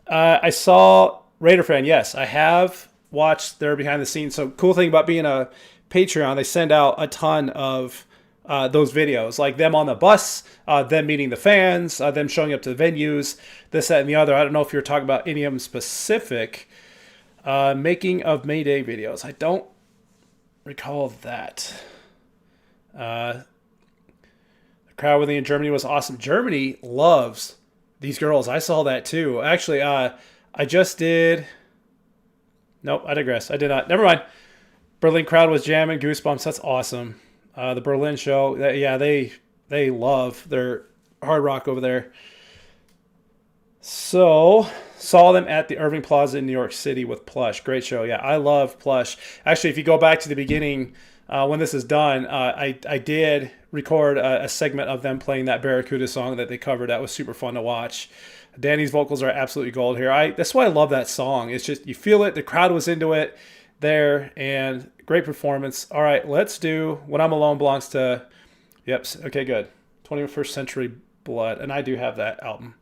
I saw Raider Fan. Yes, I have watched their behind the scenes. So cool thing about being a Patreon, they send out a ton of those videos, like them on the bus, them meeting the fans, them showing up to the venues, this, that, and the other. I don't know if you're talking about any of them specific. Making of Mayday videos. I don't recall that. The crowd with me in Germany was awesome. Germany loves these girls. I saw that too. Actually, I just did Nope, I digress. I did not. Never mind. Berlin crowd was jamming. Goosebumps. That's awesome. The Berlin show. Yeah, they love their hard rock over there. So saw them at the Irving Plaza in New York City with Plush. Great show. Yeah, I love Plush. Actually, if you go back to the beginning, when this is done, I did record a segment of them playing that Barracuda song that they covered. That was super fun to watch. Danny's vocals are absolutely gold here. That's why I love that song. It's just, you feel it. The crowd was into it there, and great performance. All right, let's do When I'm Alone belongs to, yep, okay, good. 21st Century Blood, and I do have that album.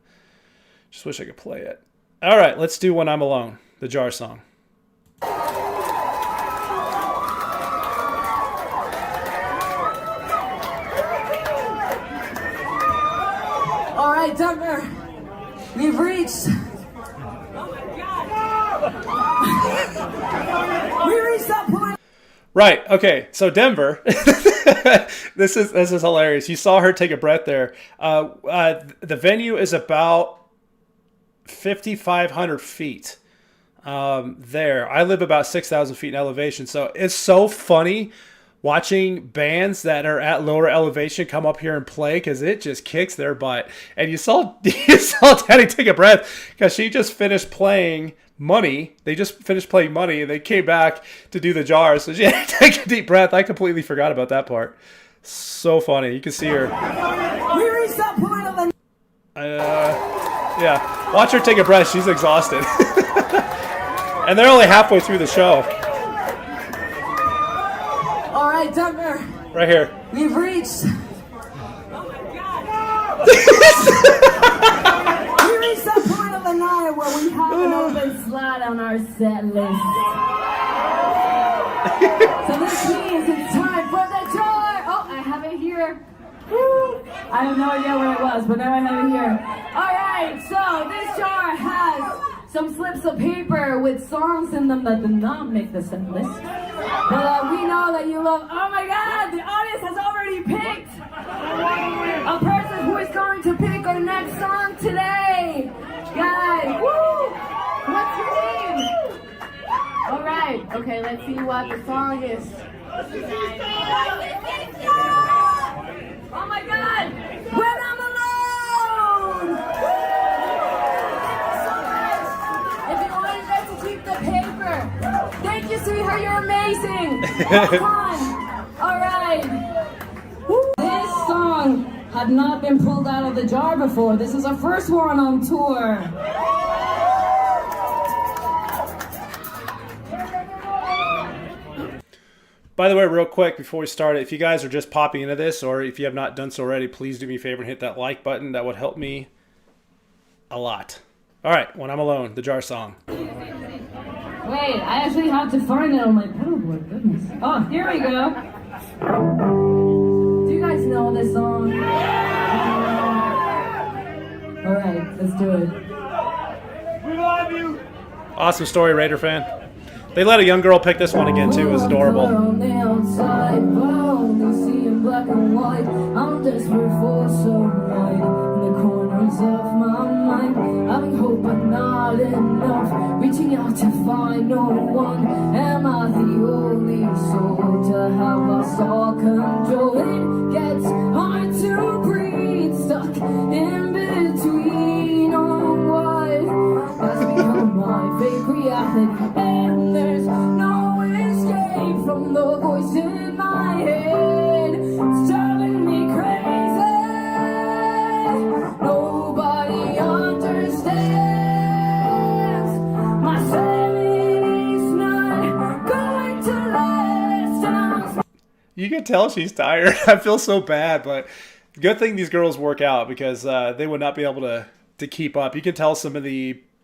Just wish I could play it. All right, let's do When I'm Alone, the Jar song. All right, Denver, we've reached. We reached that point. Right. Okay. So Denver, this is hilarious. You saw her take a breath there. The venue is about 5,500 feet. There, I live about 6,000 feet in elevation, so it's so funny watching bands that are at lower elevation come up here and play, because it just kicks their butt. And you saw Danny take a breath because she just finished playing Money. They just finished playing Money, and they came back to do the Jars, so she had to take a deep breath. I completely forgot about that part. So funny. You can see her. We reached that point of the. Yeah, watch her take a breath. She's exhausted. And they're only halfway through the show. All right, Denver. Right here. We've reached. We reached that point of the night where we have an open slot on our set list. So this means it's time for the Jar. Oh, I have it here. Woo. I have no idea where it was, but now I have it here. All right, so this jar has some slips of paper with songs in them that did not make the set list. But we know that you love. Oh my God, the audience has already picked a person who is going to pick our next song today. Guys, woo! What's your name? All right, okay, let's see what the song is. Oh my God! When I'm alone! If you wanted us to keep the paper, thank you, sweetheart, you're amazing! Come on! Alright! This song had not been pulled out of the jar before. This is our first one on tour. By the way, real quick before we start, if you guys are just popping into this, or if you have not done so already, please do me a favor and hit that like button. That would help me a lot. All right, When I'm Alone, the Jar song. Wait, I actually have to find it on my pedal board. Goodness. Oh, here we go. Do you guys know this song? All right, let's do it. We love you. Awesome story, Raider fan. They let a young girl pick this one again, too. It was adorable. On the outside, but I only see in black and white. I'm desperate for some light in the corners of my mind. Having hope but not enough, reaching out to find no one. Am I the only soul to have lost all control? It gets hard to breathe, stuck in between on what has become my fake reality. And there's no escape from the voice in my head. It's driving me crazy. Nobody understands. My sanity's not going to last. And I'm You can tell she's tired. I feel so bad, but good thing these girls work out, because they would not be able to keep up. You can tell some of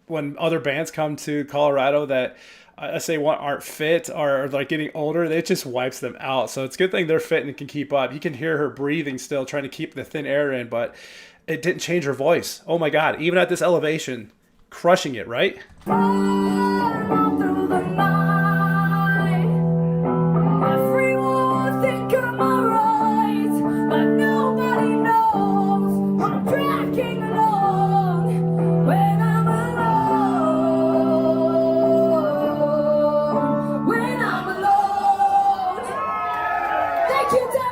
when other bands come to Colorado that I say aren't fit or like getting older, it just wipes them out. So it's a good thing they're fit and can keep up. You can hear her breathing still, trying to keep the thin air in, but it didn't change her voice. Oh my God, even at this elevation, crushing it, right? all through the night. Everyone think I'm alright, but nobody knows I'm tracking along when I'm alone. Thank you, Devon!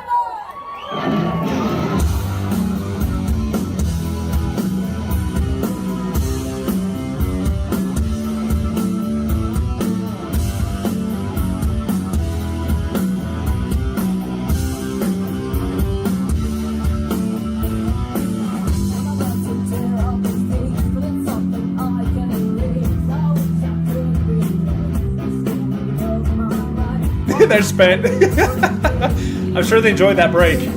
They're spent. I'm sure they enjoyed that break.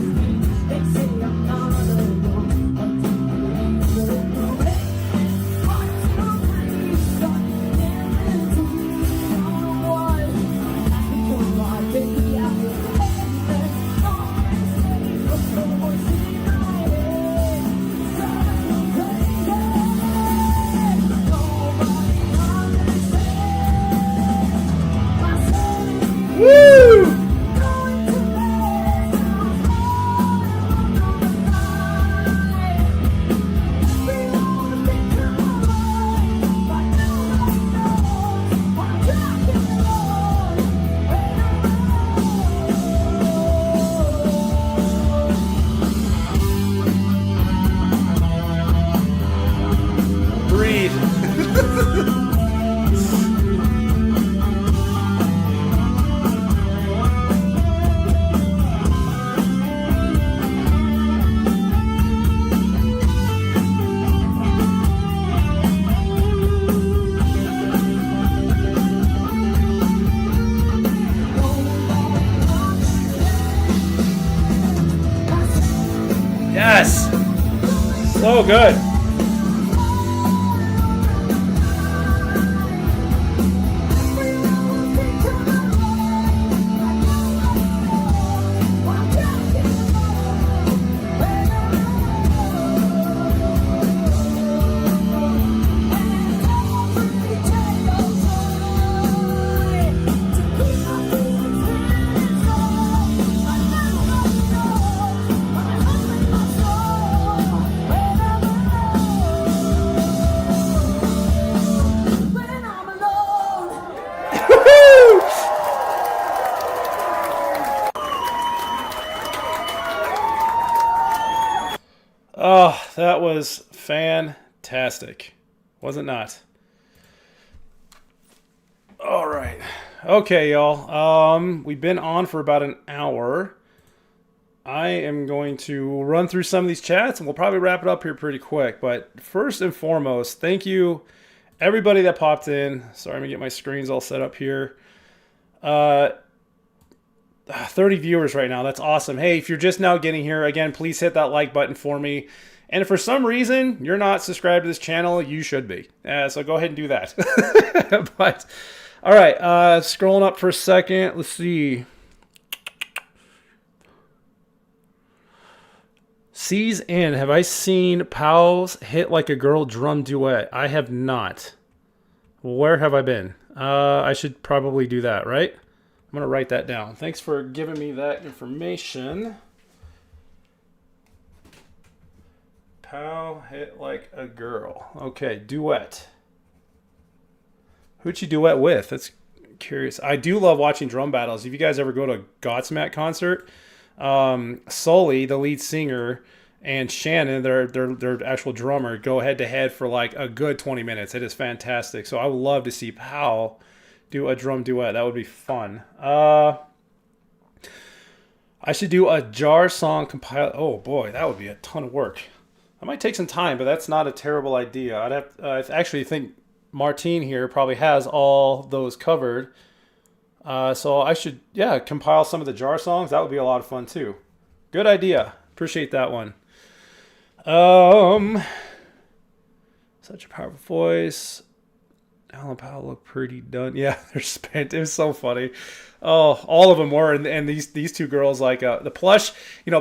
Woo! Breathe. Yes! So good. Oh, that was fantastic. Was it not? All right. Okay, y'all. We've been on for about an hour. I am going to run through some of these chats and we'll probably wrap it up here pretty quick. But first and foremost, thank you everybody that popped in. Sorry, I'm gonna get my screens all set up here. 30 viewers right now. That's awesome. Hey, if you're just now getting here, again, please hit that like button for me. And if for some reason you're not subscribed to this channel, you should be. So go ahead and do that. But, all right, scrolling up for a second. Let's see. C's in. Have I seen Powell's Hit Like a Girl drum duet? I have not. Where have I been? I should probably do that, right? I'm going to write that down. Thanks for giving me that information. Pow, Hit Like a Girl. Okay, duet. Who'd you duet with? That's curious. I do love watching drum battles. If you guys ever go to a Godsmack concert, Sully, the lead singer, and Shannon, their actual drummer, go head to head for like a good 20 minutes. It is fantastic. So I would love to see Powell do a drum duet. That would be fun. I should do a jar song compile. Oh boy, that would be a ton of work. That might take some time, but that's not a terrible idea. I'd have. I actually think Martine here probably has all those covered. So I should, yeah, compile some of the jar songs. That would be a lot of fun too. Good idea. Appreciate that one. Such a powerful voice. Alan Powell looked pretty done. Yeah, they're spent. It was so funny. Oh, all of them were, and these two girls, like the Plush,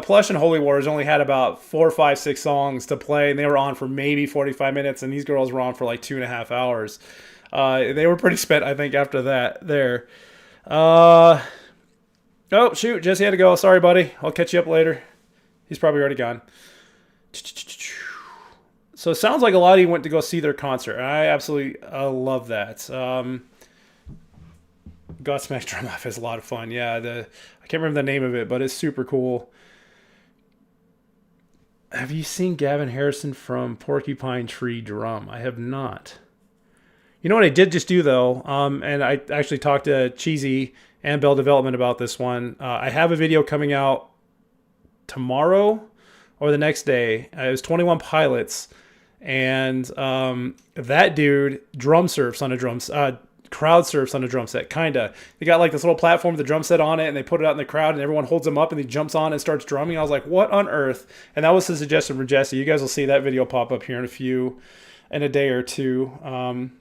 Plush and Holy Wars only had about 4, 5, 6 songs to play, and they were on for maybe 45 minutes, and these girls were on for like 2.5 hours. They were pretty spent, I think, after that. There. Oh shoot, Jesse had to go. Sorry, buddy. I'll catch you up later. He's probably already gone. So it sounds like a lot of you went to go see their concert. I absolutely love that. Godsmack Drum Off is a lot of fun. Yeah, I can't remember the name of it, but it's super cool. Have you seen Gavin Harrison from Porcupine Tree Drum? I have not. You know what I did just do though, and I actually talked to Cheesy and Bell Development about this one. I have a video coming out tomorrow or the next day. It was 21 Pilots, and that dude drum surfs on a crowd surfs on a drum set, kinda. They got like this little platform with the drum set on it, and they put it out in the crowd, and everyone holds him up, and he jumps on and starts drumming. I was like, what on earth? And that was the suggestion from Jesse. You guys will see that video pop up here in a day or two.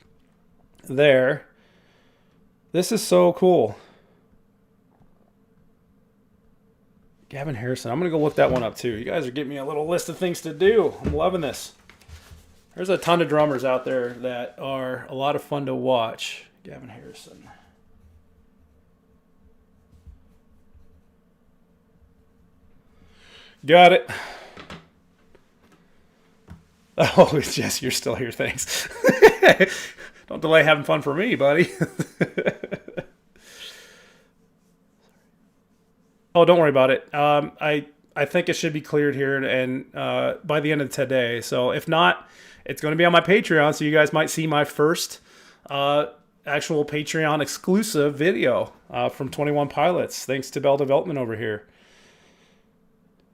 There. This is so cool. Gavin Harrison. I'm going to go look that one up too. You guys are giving me a little list of things to do. I'm loving this. There's a ton of drummers out there that are a lot of fun to watch. Gavin Harrison. Got it. Oh, Jess, you're still here. Thanks. Don't delay having fun for me, buddy. Oh, don't worry about it. I think it should be cleared here and by the end of today. So if not, it's going to be on my Patreon. So you guys might see my first actual Patreon exclusive video from 21 Pilots. Thanks to Bell Development over here.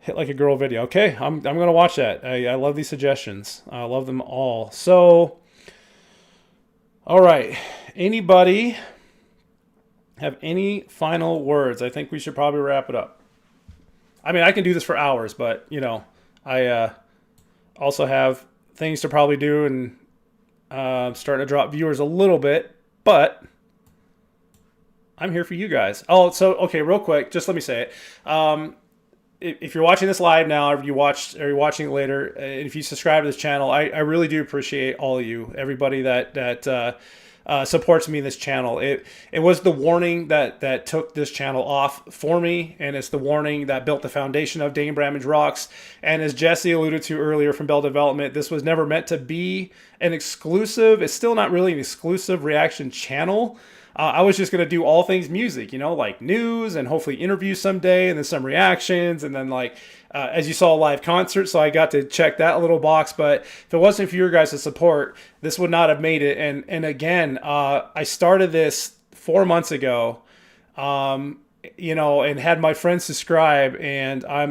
Hit Like a Girl video. Okay, I'm going to watch that. I love these suggestions. I love them all. So, all right. Anybody have any final words? I think we should probably wrap it up. I mean, I can do this for hours, but, you know, I also have things to probably do and starting to drop viewers a little bit, but I'm here for you guys. Oh, so, okay, real quick, just let me say it. If you're watching this live now, or you're watching it later, and if you subscribe to this channel, I really do appreciate all of you, everybody that supports me in this channel. It was the warning that took this channel off for me, and it's the warning that built the foundation of Dane Bramage Rocks. And as Jesse alluded to earlier from Bell Development, this was never meant to be an exclusive. It's still not really an exclusive reaction channel. I was just going to do all things music, you know, like news and hopefully interviews someday, and then some reactions, and then like, as you saw, a live concert. So I got to check that little box. But if it wasn't for your guys' support, this would not have made it. And again, I started this 4 months ago, you know, and had my friends subscribe, and I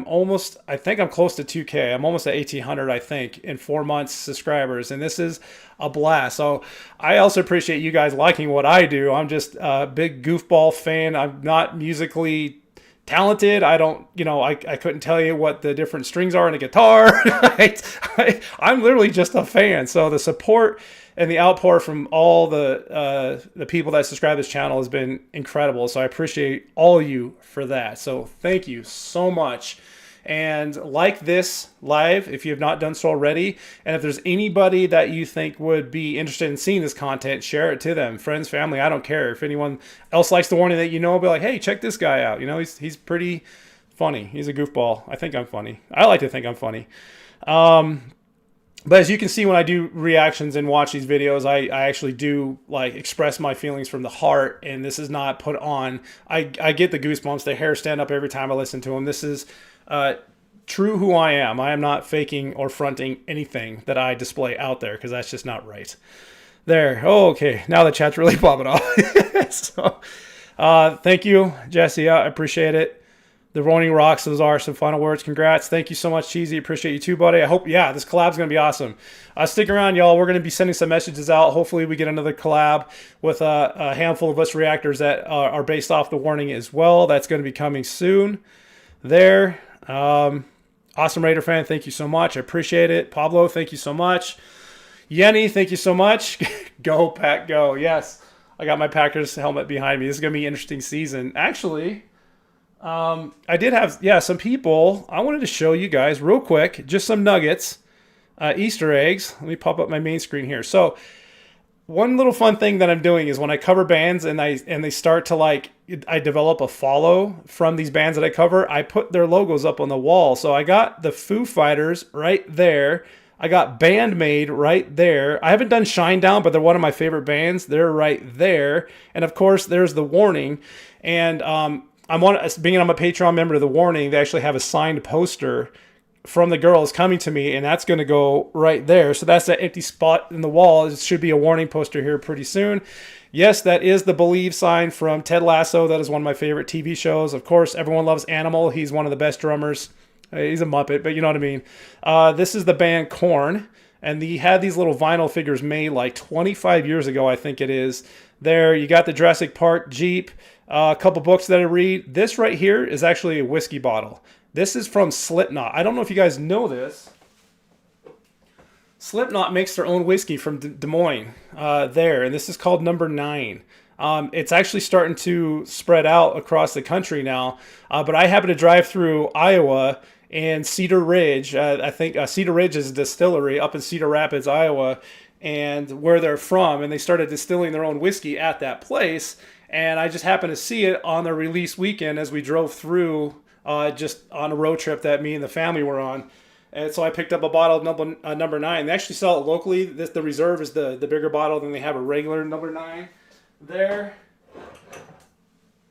think I'm close to 2K. I'm almost at 1,800, I think, in 4 months subscribers. And this is a blast. So I also appreciate you guys liking what I do. I'm just a big goofball fan. I'm not musically talented. I don't, you know, I couldn't tell you what the different strings are in a guitar. I'm literally just a fan. So the support and the outpour from all the people that subscribe to this channel has been incredible. So I appreciate all of you for that. So thank you so much. And like this live if you have not done so already. And if there's anybody that you think would be interested in seeing this content, share it to them. Friends, family, I don't care. If anyone else likes the warning that you know, I'll be like, hey, check this guy out. You know, he's pretty funny. He's a goofball. I think I'm funny. I like to think I'm funny. But as you can see, when I do reactions and watch these videos, I actually do like express my feelings from the heart, and this is not put on. I get the goosebumps, the hair stand up every time I listen to them. This is true who I am. I am not faking or fronting anything that I display out there, because that's just not right. There. Oh, okay. Now the chat's really popping off. So, thank you, Jesse. I appreciate it. The Rolling Rocks, those are some final words. Congrats. Thank you so much, Cheesy. Appreciate you too, buddy. I hope, yeah, this collab's going to be awesome. Stick around, y'all. We're going to be sending some messages out. Hopefully we get another collab with a handful of us reactors that are based off the warning as well. That's going to be coming soon. There. Awesome Raider fan, thank you so much. I appreciate it. Pablo, thank you so much. Yenny, thank you so much. Go, Pack, go. Yes, I got my Packers helmet behind me. This is going to be an interesting season. Actually, I did have, some people. I wanted to show you guys real quick, just some nuggets, Easter eggs. Let me pop up my main screen here. So one little fun thing that I'm doing is when I cover bands and they start to like, I develop a follow from these bands that I cover, I put their logos up on the wall. So I got the Foo Fighters right there. I got Bandmade right there. I haven't done Shinedown, but they're one of my favorite bands. They're right there. And of course, there's the warning. And being I'm a Patreon member of The Warning, they actually have a signed poster from the girls coming to me, and that's going to go right there. So that's that empty spot in the wall. It should be a Warning poster here pretty soon. Yes, that is the Believe sign from Ted Lasso. That is one of my favorite TV shows. Of course, everyone loves Animal. He's one of the best drummers. He's a Muppet, but you know what I mean. This is the band Korn, and he had these little vinyl figures made like 25 years ago, I think it is. There, you got the Jurassic Park Jeep, a couple books that I read. This right here is actually a whiskey bottle. This is from Slipknot. I don't know if you guys know this. Slipknot makes their own whiskey from Des Moines there, and this is called Number 9. It's actually starting to spread out across the country now, but I happen to drive through Iowa and Cedar Ridge. I think Cedar Ridge is a distillery up in Cedar Rapids, Iowa, and where they're from, and they started distilling their own whiskey at that place, and I just happened to see it on the release weekend as we drove through just on a road trip that me and the family were on. And so I picked up a bottle of number 9. They actually sell it locally. The reserve is the bigger bottle than they have a regular number 9 there.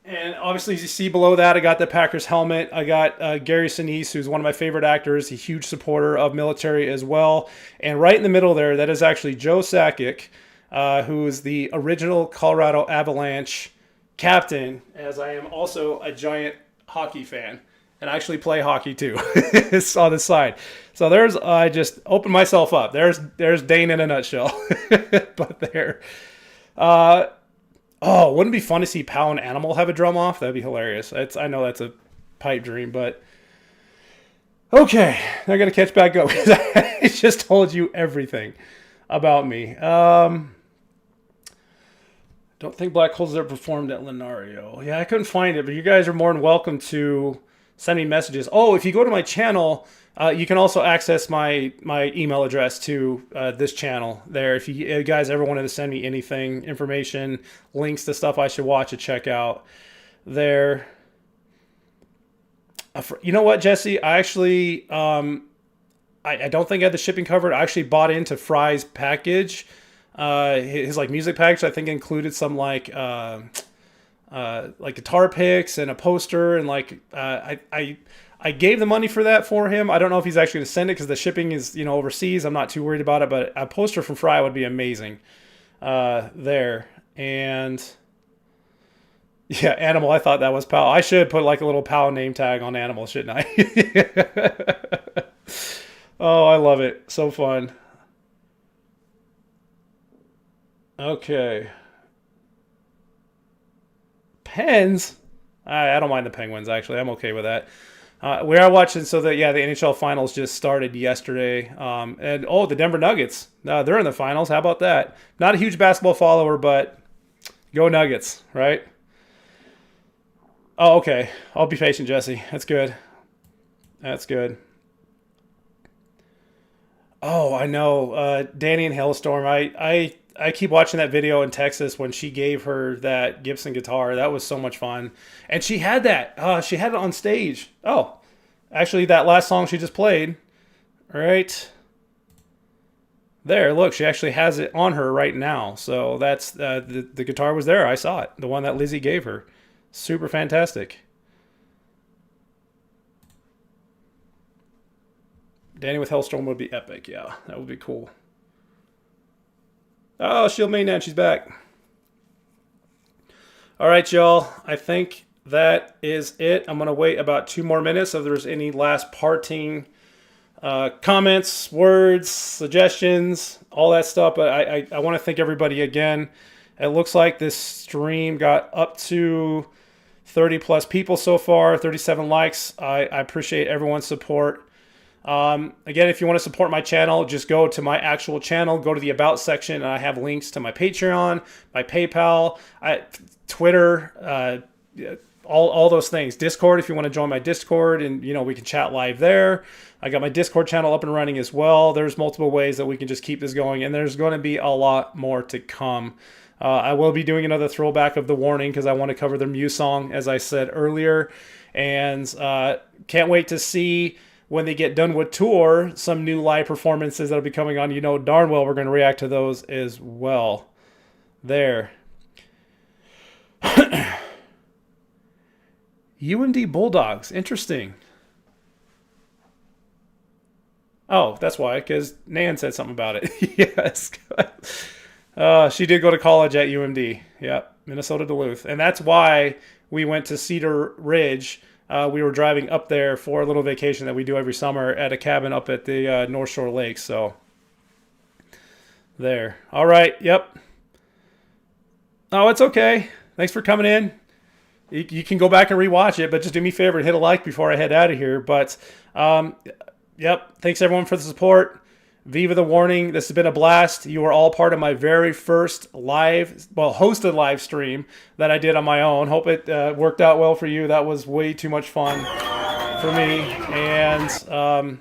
And obviously, as you see below that, I got the Packers helmet. I got Gary Sinise, who's one of my favorite actors, a huge supporter of military as well. And right in the middle there, that is actually Joe Sakic, who is the original Colorado Avalanche captain, as I am also a giant hockey fan. And I actually play hockey too. It's on the side. So I just opened myself up. There's Dane in a nutshell. But there. Wouldn't it be fun to see Pow and Animal have a drum off? That'd be hilarious. I know that's a pipe dream, but okay. I gotta catch back up because I just told you everything about me. Don't think Black Holes ever performed at Lenario. Yeah, I couldn't find it, but you guys are more than welcome to send me messages. Oh, if you go to my channel, you can also access my email address to this channel there. If you guys ever wanted to send me anything, information, links to stuff I should watch or check out there. You know what, Jesse? I actually, I don't think I had the shipping covered. I actually bought into Fry's package. His like music package, I think, included some like guitar picks and a poster, and like I gave the money for that for him. I don't know if he's actually going to send it because the shipping is overseas. I'm not too worried about it, but a poster from Fry would be amazing there. And yeah, Animal. I thought that was Pal. I should put like a little Pal name tag on Animal, shouldn't I? Oh, I love it. So fun. Okay. Pens? I don't mind the Penguins, actually. I'm okay with that. We are watching, so that, yeah, the NHL Finals just started yesterday. The Denver Nuggets. They're in the finals. How about that? Not a huge basketball follower, but go Nuggets, right? Oh, okay. I'll be patient, Jesse. That's good. That's good. Oh, I know. Danny and Hailstorm. I keep watching that video in Texas when she gave her that Gibson guitar. That was so much fun. And she had that. She had it on stage. Oh, actually, that last song she just played. Right there. Look, she actually has it on her right now. So that's the guitar was there. I saw it. The one that Lizzie gave her. Super fantastic. Danny with Hellstorm would be epic. Yeah, that would be cool. Oh, Shield Mainland, she's back. All right, y'all. I think that is it. I'm going to wait about 2 more minutes if there's any last parting comments, words, suggestions, all that stuff. But I want to thank everybody again. It looks like this stream got up to 30 plus people so far, 37 likes. I appreciate everyone's support. Again, if you want to support my channel, just go to my actual channel, go to the About section, and I have links to my Patreon, my PayPal, Twitter, all those things. Discord, if you want to join my Discord, and we can chat live there. I got my Discord channel up and running as well. There's multiple ways that we can just keep this going, and there's going to be a lot more to come. I will be doing another throwback of The Warning because I want to cover their Muse song, as I said earlier, and can't wait to see when they get done with tour, some new live performances that'll be coming on. Darn well we're going to react to those as well. There. UMD Bulldogs. Interesting. Oh, that's why, because Nan said something about it. Yes. She did go to college at UMD. Yep, Minnesota Duluth. And that's why we went to Cedar Ridge. We were driving up there for a little vacation that we do every summer at a cabin up at the North Shore Lake. So, there. All right, yep. Oh, it's okay. Thanks for coming in. You can go back and rewatch it, but just do me a favor and hit a like before I head out of here. But, yep, thanks everyone for the support. Viva the Warning. This has been a blast. You were all part of my very first hosted live stream that I did on my own. Hope it worked out well for you. That was way too much fun for me. And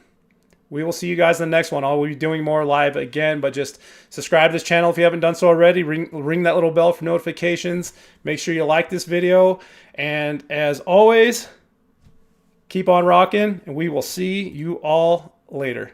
we will see you guys in the next one. I'll be doing more live again, but just subscribe to this channel if you haven't done so already. Ring that little bell for notifications. Make sure you like this video. And as always, keep on rocking, and we will see you all later.